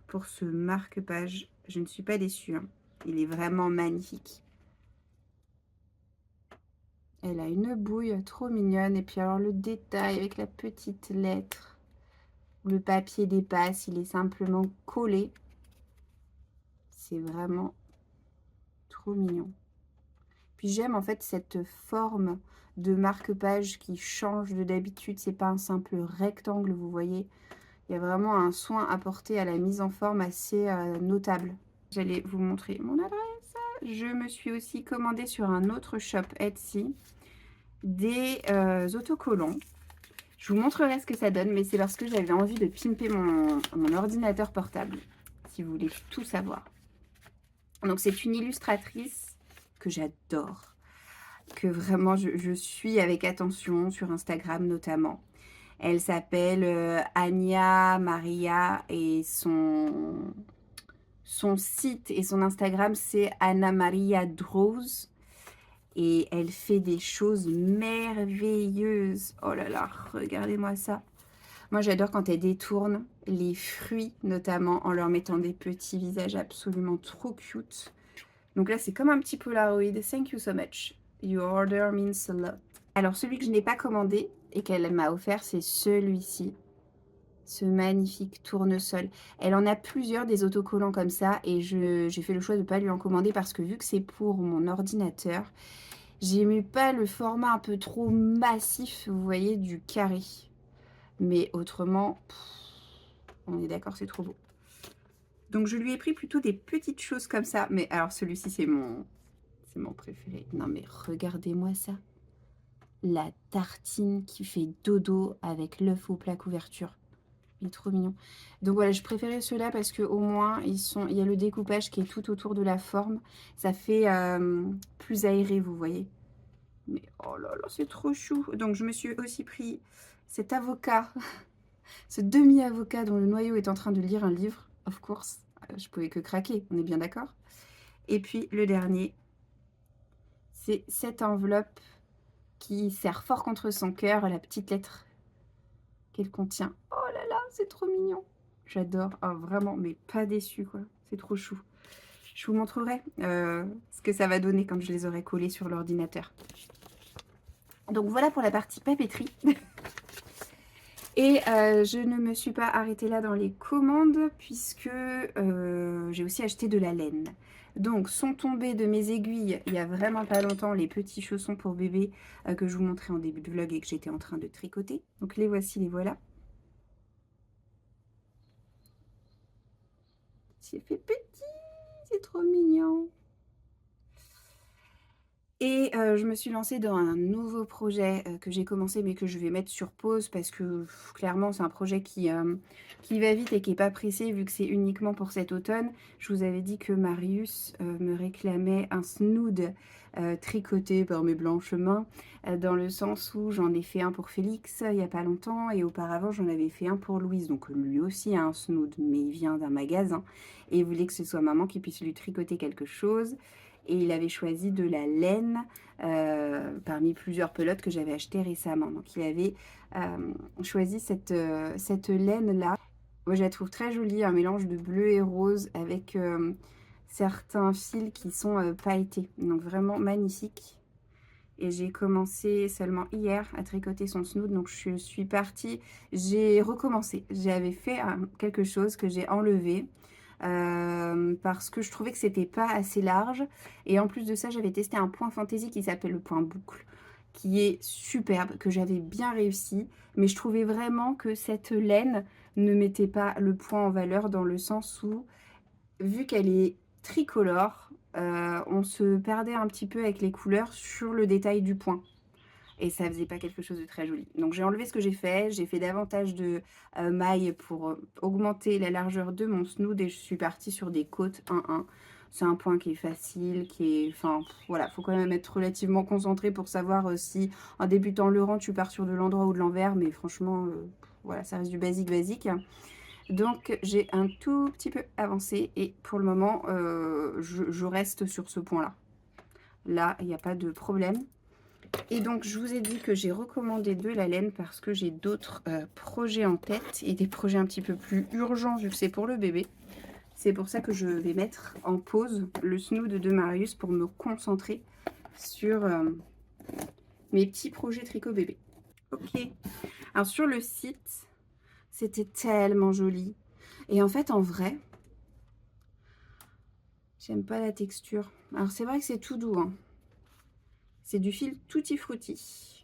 pour ce marque-page. Je ne suis pas déçue, hein. Il est vraiment magnifique. Elle a une bouille trop mignonne. Et puis alors le détail avec la petite lettre. Le papier dépasse, il est simplement collé. C'est vraiment trop mignon. Puis j'aime en fait cette forme de marque-page qui change de d'habitude. C'est pas un simple rectangle, vous voyez. Il y a vraiment un soin apporté à la mise en forme assez notable. J'allais vous montrer mon adresse. Je me suis aussi commandé sur un autre shop Etsy des autocollants. Je vous montrerai ce que ça donne, mais c'est parce que j'avais envie de pimper mon ordinateur portable, si vous voulez tout savoir. Donc c'est une illustratrice que j'adore, que vraiment je suis avec attention sur Instagram notamment. Elle s'appelle Anya Maria et son site et son Instagram c'est Anna Maria Draws. Et elle fait des choses merveilleuses. Oh là là, regardez-moi ça. Moi, j'adore quand elle détourne les fruits, notamment, en leur mettant des petits visages absolument trop cute. Donc là, c'est comme un petit Polaroid. Thank you so much. Your order means a lot. Alors celui que je n'ai pas commandé et qu'elle m'a offert, c'est celui-ci. Ce magnifique tournesol. Elle en a plusieurs des autocollants comme ça et j'ai fait le choix de ne pas lui en commander parce que vu que c'est pour mon ordinateur, j'aimais pas le format un peu trop massif, vous voyez, du carré. Mais autrement, on est d'accord, c'est trop beau. Donc je lui ai pris plutôt des petites choses comme ça. Mais alors celui-ci, c'est mon préféré. Non mais regardez-moi ça. La tartine qui fait dodo avec l'œuf au plat couverture. Il est trop mignon. Donc voilà, je préférais ceux-là parce que au moins il y a le découpage qui est tout autour de la forme. Ça fait plus aéré, vous voyez. Mais oh là là, c'est trop chou. Donc je me suis aussi pris cet avocat, ce demi-avocat dont le noyau est en train de lire un livre, of course. Je pouvais que craquer, on est bien d'accord. Et puis le dernier, c'est cette enveloppe qui serre fort contre son cœur, la petite lettre qu'elle contient. Oh là là, c'est trop mignon. J'adore, oh, vraiment, mais pas déçue quoi. C'est trop chou. Je vous montrerai ce que ça va donner quand je les aurai collés sur l'ordinateur. Donc voilà pour la partie papeterie. Et je ne me suis pas arrêtée là dans les commandes puisque j'ai aussi acheté de la laine. Donc sont tombés de mes aiguilles il y a vraiment pas longtemps les petits chaussons pour bébé que je vous montrais en début de vlog et que j'étais en train de tricoter. Donc les voici, les voilà. C'est fait petit, c'est trop mignon. Et je me suis lancée dans un nouveau projet que j'ai commencé mais que je vais mettre sur pause parce que clairement c'est un projet qui va vite et qui n'est pas pressé vu que c'est uniquement pour cet automne. Je vous avais dit que Marius me réclamait un snood tricoté par mes blanches mains dans le sens où j'en ai fait un pour Félix il n'y a pas longtemps et auparavant j'en avais fait un pour Louise. Donc lui aussi a un snood mais il vient d'un magasin et il voulait que ce soit maman qui puisse lui tricoter quelque chose. Et il avait choisi de la laine parmi plusieurs pelotes que j'avais achetées récemment. Donc il avait choisi cette laine-là. Moi je la trouve très jolie, un mélange de bleu et rose avec certains fils qui sont pailletés. Donc vraiment magnifique. Et j'ai commencé seulement hier à tricoter son snood. Donc je suis partie, j'ai recommencé. J'avais fait quelque chose que j'ai enlevé. Parce que je trouvais que c'était pas assez large et en plus de ça j'avais testé un point fantaisie qui s'appelle le point boucle qui est superbe, que j'avais bien réussi, mais je trouvais vraiment que cette laine ne mettait pas le point en valeur dans le sens où vu qu'elle est tricolore on se perdait un petit peu avec les couleurs sur le détail du point. Et ça faisait pas quelque chose de très joli. Donc j'ai enlevé ce que j'ai fait davantage de mailles pour augmenter la largeur de mon snood et je suis partie sur des côtes 1-1. C'est un point qui est facile, enfin voilà, faut quand même être relativement concentré pour savoir si en débutant le rang tu pars sur de l'endroit ou de l'envers, mais franchement voilà, ça reste du basique. Donc j'ai un tout petit peu avancé et pour le moment je reste sur ce point là. Là, il n'y a pas de problème. Et donc je vous ai dit que j'ai recommandé de la laine parce que j'ai d'autres projets en tête et des projets un petit peu plus urgents vu que c'est pour le bébé. C'est pour ça que je vais mettre en pause le snood de Marius pour me concentrer sur mes petits projets tricot bébé. Ok, alors sur le site, c'était tellement joli. Et en fait, en vrai, j'aime pas la texture. Alors c'est vrai que c'est tout doux, hein. C'est du fil Tutti Frutti.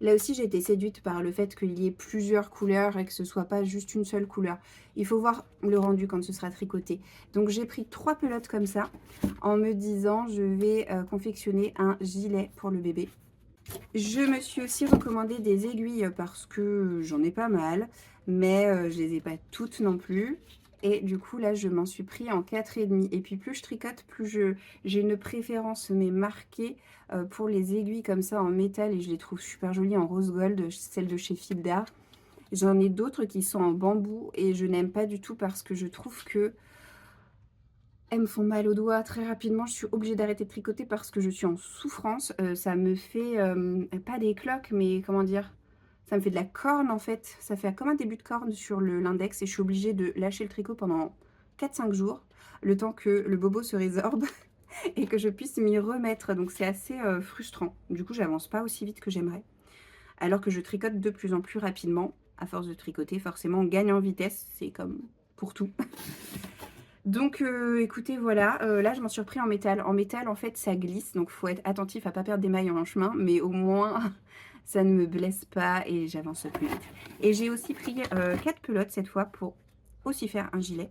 Là aussi, j'ai été séduite par le fait qu'il y ait plusieurs couleurs et que ce soit pas juste une seule couleur. Il faut voir le rendu quand ce sera tricoté. Donc, j'ai pris 3 pelotes comme ça en me disant je vais confectionner un gilet pour le bébé. Je me suis aussi recommandé des aiguilles parce que j'en ai pas mal, mais je les ai pas toutes non plus. Et du coup, là, je m'en suis pris en 4,5. Et puis, plus je tricote, plus j'ai une préférence, mais marquée, pour les aiguilles comme ça en métal. Et je les trouve super jolies en rose gold, celles de chez Fil d'Art. J'en ai d'autres qui sont en bambou et je n'aime pas du tout parce que je trouve que elles me font mal aux doigts très rapidement. Je suis obligée d'arrêter de tricoter parce que je suis en souffrance. Ça me fait, pas des cloques, mais comment dire, ça me fait de la corne en fait. Ça fait comme un début de corne sur l'index et je suis obligée de lâcher le tricot pendant 4-5 jours. Le temps que le bobo se résorbe. et que je puisse m'y remettre. Donc c'est assez frustrant. Du coup, j'avance pas aussi vite que j'aimerais. Alors que je tricote de plus en plus rapidement. À force de tricoter, forcément, on gagne en vitesse. C'est comme pour tout. Donc écoutez, voilà, là je m'en suis repris en métal. En métal, en fait, ça glisse, donc faut être attentif à pas perdre des mailles en chemin, mais au moins ça ne me blesse pas et j'avance plus vite. Et j'ai aussi pris 4 pelotes cette fois pour aussi faire un gilet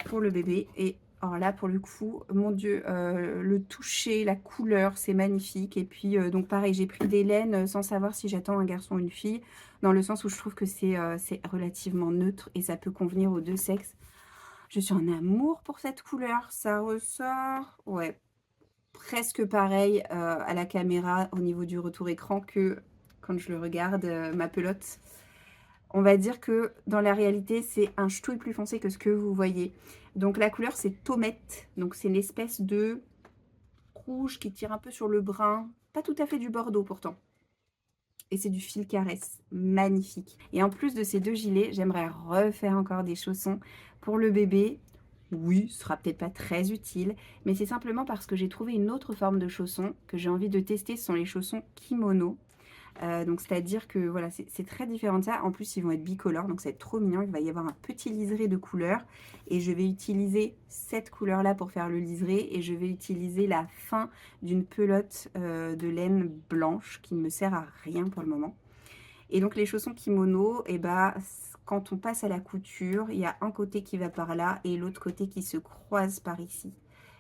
pour le bébé. Et alors là, pour le coup, mon Dieu, le toucher, la couleur, c'est magnifique. Et puis, donc pareil, j'ai pris des laines sans savoir si j'attends un garçon ou une fille, dans le sens où je trouve que c'est relativement neutre et ça peut convenir aux deux sexes. Je suis en amour pour cette couleur, ça ressort, ouais, presque pareil à la caméra au niveau du retour écran que quand je le regarde, ma pelote. On va dire que dans la réalité, c'est un ch'touille plus foncé que ce que vous voyez. Donc la couleur, c'est Tomette. Donc c'est une espèce de rouge qui tire un peu sur le brun. Pas tout à fait du bordeaux pourtant. Et c'est du fil caresse. Magnifique. Et en plus de ces deux gilets, j'aimerais refaire encore des chaussons pour le bébé. Oui, ce sera peut-être pas très utile, mais c'est simplement parce que j'ai trouvé une autre forme de chaussons que j'ai envie de tester. Ce sont les chaussons kimono. Donc c'est-à-dire que voilà, c'est très différent de ça. En plus, ils vont être bicolores, donc ça va être trop mignon. Il va y avoir un petit liseré de couleurs. Et je vais utiliser cette couleur-là pour faire le liseré. Et je vais utiliser la fin d'une pelote de laine blanche qui ne me sert à rien pour le moment. Et donc les chaussons kimono, et bah, quand on passe à la couture, il y a un côté qui va par là et l'autre côté qui se croise par ici.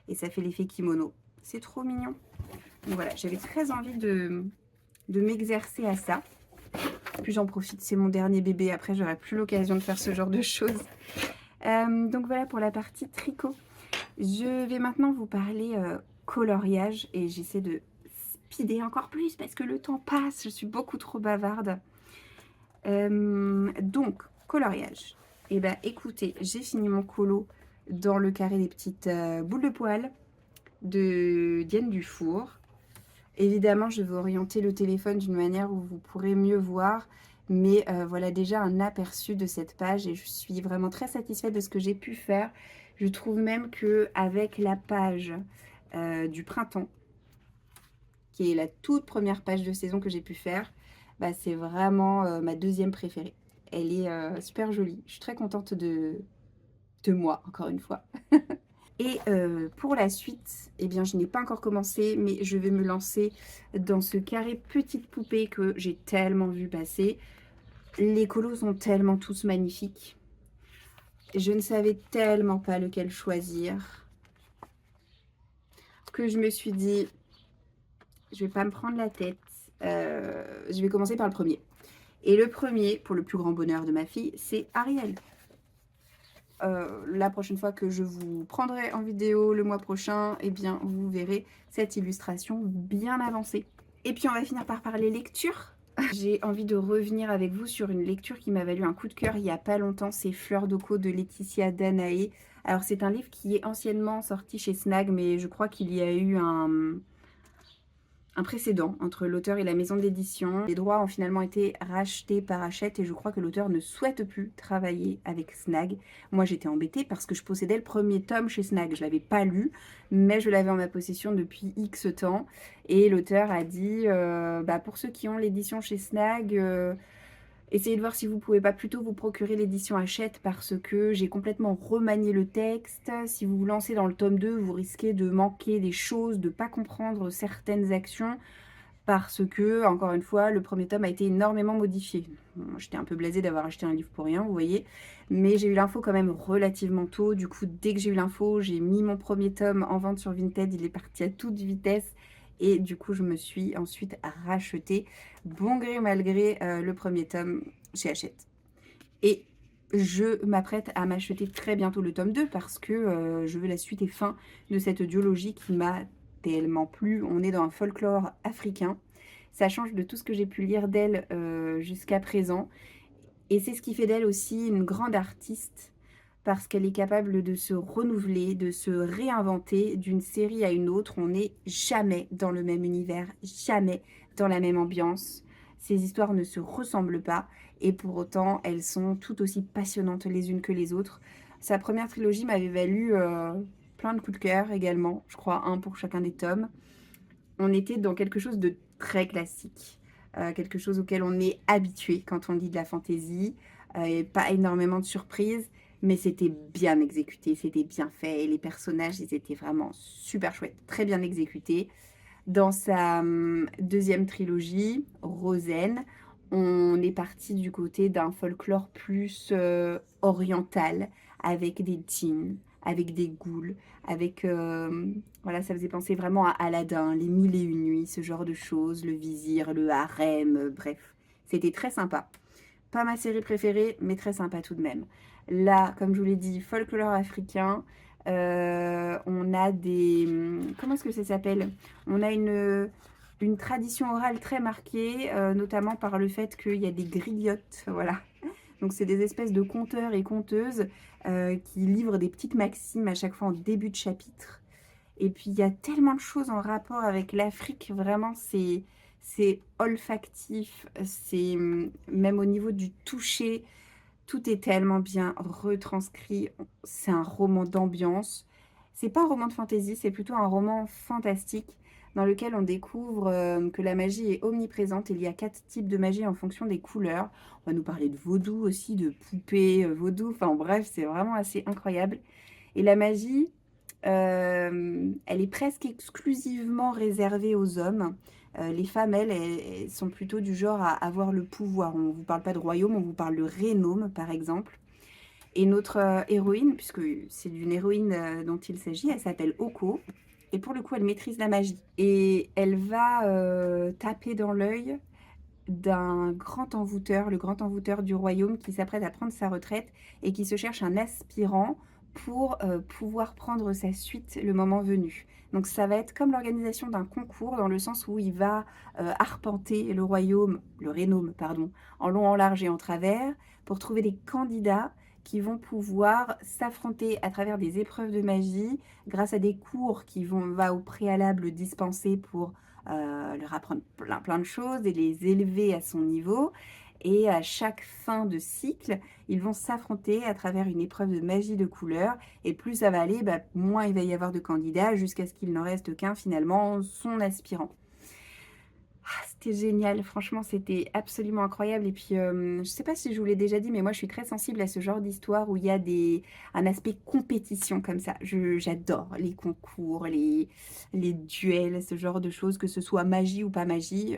Et ça fait l'effet kimono. C'est trop mignon. Donc voilà, j'avais très envie de m'exercer à ça. Puis j'en profite, c'est mon dernier bébé, après j'aurai plus l'occasion de faire ce genre de choses. Donc voilà pour la partie tricot. Je vais maintenant vous parler coloriage et j'essaie de speeder encore plus parce que le temps passe, je suis beaucoup trop bavarde. Donc coloriage. Et ben écoutez, j'ai fini mon colo dans le carré des petites boules de poil de Diane Dufour. Évidemment, je vais orienter le téléphone d'une manière où vous pourrez mieux voir, mais voilà déjà un aperçu de cette page et je suis vraiment très satisfaite de ce que j'ai pu faire. Je trouve même qu'avec la page du printemps, qui est la toute première page de saison que j'ai pu faire, bah, c'est vraiment ma deuxième préférée. Elle est super jolie. Je suis très contente de moi, encore une fois. Et pour la suite, eh bien, je n'ai pas encore commencé, mais je vais me lancer dans ce carré petite poupée que j'ai tellement vu passer. Les colos sont tellement tous magnifiques. Je ne savais tellement pas lequel choisir que je me suis dit, je vais pas me prendre la tête. Je vais commencer par le premier. Et le premier, pour le plus grand bonheur de ma fille, c'est Ariel. La prochaine fois que je vous prendrai en vidéo le mois prochain, eh bien, vous verrez cette illustration bien avancée. Et puis, on va finir par parler lecture. J'ai envie de revenir avec vous sur une lecture qui m'a valu un coup de cœur il n'y a pas longtemps. C'est Fleur d'Oko de Laetitia Danaé. Alors, c'est un livre qui est anciennement sorti chez Snag, mais je crois qu'il y a eu un précédent entre l'auteur et la maison d'édition. Les droits ont finalement été rachetés par Hachette et je crois que l'auteur ne souhaite plus travailler avec Snag. Moi j'étais embêtée parce que je possédais le premier tome chez Snag. Je ne l'avais pas lu, mais je l'avais en ma possession depuis X temps. Et l'auteur a dit, bah, pour ceux qui ont l'édition chez Snag, essayez de voir si vous pouvez pas plutôt vous procurer l'édition Hachette parce que j'ai complètement remanié le texte. Si vous vous lancez dans le tome 2, vous risquez de manquer des choses, de ne pas comprendre certaines actions parce que, encore une fois, le premier tome a été énormément modifié. Bon, j'étais un peu blasée d'avoir acheté un livre pour rien, vous voyez, mais j'ai eu l'info quand même relativement tôt. Du coup, dès que j'ai eu l'info, j'ai mis mon premier tome en vente sur Vinted, il est parti à toute vitesse. Et du coup, je me suis ensuite racheté, bon gré mal gré, le premier tome chez Hachette. Et je m'apprête à m'acheter très bientôt le tome 2 parce que je veux la suite et fin de cette duologie qui m'a tellement plu. On est dans un folklore africain. Ça change de tout ce que j'ai pu lire d'elle jusqu'à présent. Et c'est ce qui fait d'elle aussi une grande artiste parce qu'elle est capable de se renouveler, de se réinventer d'une série à une autre. On n'est jamais dans le même univers, jamais dans la même ambiance. Ces histoires ne se ressemblent pas et pour autant, elles sont tout aussi passionnantes les unes que les autres. Sa première trilogie m'avait valu plein de coups de cœur également, je crois un pour chacun des tomes. On était dans quelque chose de très classique, quelque chose auquel on est habitué quand on lit de la fantaisie, et pas énormément de surprises, mais c'était bien exécuté, c'était bien fait, et les personnages, ils étaient vraiment super chouettes, très bien exécutés. Dans sa deuxième trilogie, Rosen, on est parti du côté d'un folklore plus oriental, avec des djinns, avec des ghouls, avec... voilà, ça faisait penser vraiment à Aladdin, les mille et une nuits, ce genre de choses, le vizir, le harem, bref. C'était très sympa. Pas ma série préférée, mais très sympa tout de même. Là, comme je vous l'ai dit, folklore africain. On a des... Comment est-ce que ça s'appelle? On a une tradition orale très marquée, notamment par le fait qu'il y a des griottes, voilà. Donc c'est des espèces de conteurs et conteuses qui livrent des petites maximes à chaque fois en début de chapitre. Et puis il y a tellement de choses en rapport avec l'Afrique, vraiment c'est olfactif, c'est même au niveau du toucher, tout est tellement bien retranscrit. C'est un roman d'ambiance. C'est pas un roman de fantasy, c'est plutôt un roman fantastique dans lequel on découvre que la magie est omniprésente. Il y a 4 types de magie en fonction des couleurs. On va nous parler de vaudou aussi, de poupées vaudou. Enfin bref, c'est vraiment assez incroyable. Et la magie, elle est presque exclusivement réservée aux hommes. Les femmes, elles sont plutôt du genre à avoir le pouvoir. On ne vous parle pas de royaume, on vous parle de rénome, par exemple. Et notre héroïne, puisque c'est d'une héroïne dont il s'agit, elle s'appelle Oko. Et pour le coup, elle maîtrise la magie. Et elle va taper dans l'œil d'un grand envoûteur, le grand envoûteur du royaume qui s'apprête à prendre sa retraite et qui se cherche un aspirant pour pouvoir prendre sa suite le moment venu. Donc ça va être comme l'organisation d'un concours dans le sens où il va arpenter le royaume, le rénome, pardon, en long, en large et en travers pour trouver des candidats qui vont pouvoir s'affronter à travers des épreuves de magie grâce à des cours qui va au préalable dispenser pour leur apprendre plein de choses et les élever à son niveau. Et à chaque fin de cycle, ils vont s'affronter à travers une épreuve de magie de couleur. Et plus ça va aller, moins il va y avoir de candidats jusqu'à ce qu'il n'en reste qu'un finalement, son aspirant. Ah, c'était génial, franchement, c'était absolument incroyable. Et puis, je sais pas si je vous l'ai déjà dit, mais moi, je suis très sensible à ce genre d'histoire où il y a un aspect compétition comme ça. J'adore les concours, les duels, ce genre de choses, que ce soit magie ou pas magie.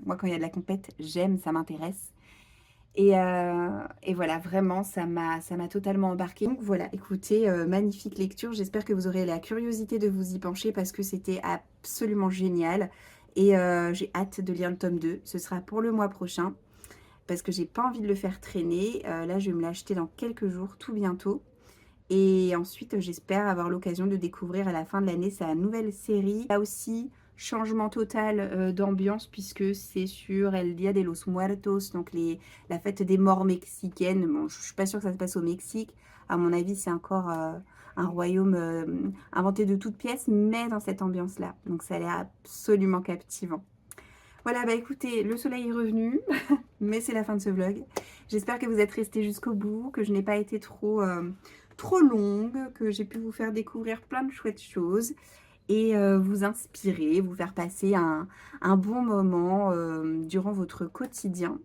Moi, quand il y a de la compète, j'aime, ça m'intéresse. Et voilà, vraiment, ça m'a totalement embarquée. Donc voilà, écoutez, magnifique lecture. J'espère que vous aurez la curiosité de vous y pencher parce que c'était absolument génial. Et j'ai hâte de lire le tome 2. Ce sera pour le mois prochain parce que j'ai pas envie de le faire traîner. Là, je vais me l'acheter dans quelques jours, tout bientôt. Et ensuite, j'espère avoir l'occasion de découvrir à la fin de l'année sa nouvelle série. Là aussi, changement total d'ambiance puisque c'est sur El Día de los Muertos, donc la fête des morts mexicaine. Bon, je suis pas sûre que ça se passe au Mexique. À mon avis, c'est encore un royaume inventé de toutes pièces, mais dans cette ambiance-là. Donc ça a l'air absolument captivant. Voilà, bah écoutez, le soleil est revenu, mais c'est la fin de ce vlog. J'espère que vous êtes restés jusqu'au bout, que je n'ai pas été trop longue, que j'ai pu vous faire découvrir plein de chouettes choses et vous inspirer, vous faire passer un bon moment durant votre quotidien.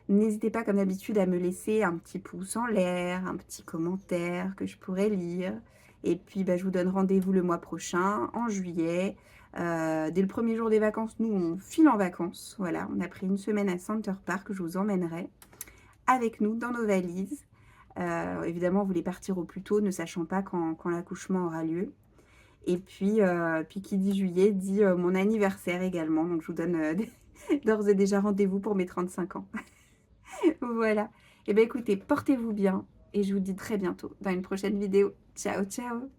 N'hésitez pas comme d'habitude à me laisser un petit pouce en l'air, un petit commentaire que je pourrais lire. Et puis je vous donne rendez-vous le mois prochain, en juillet. Dès le premier jour des vacances, nous on file en vacances. Voilà, on a pris une semaine à Center Park, je vous emmènerai avec nous dans nos valises. Évidemment, on voulait partir au plus tôt, ne sachant pas quand l'accouchement aura lieu. Et puis qui dit juillet, dit mon anniversaire également. Donc, je vous donne d'ores et déjà rendez-vous pour mes 35 ans. Voilà. Et bien, écoutez, portez-vous bien. Et je vous dis très bientôt dans une prochaine vidéo. Ciao, ciao!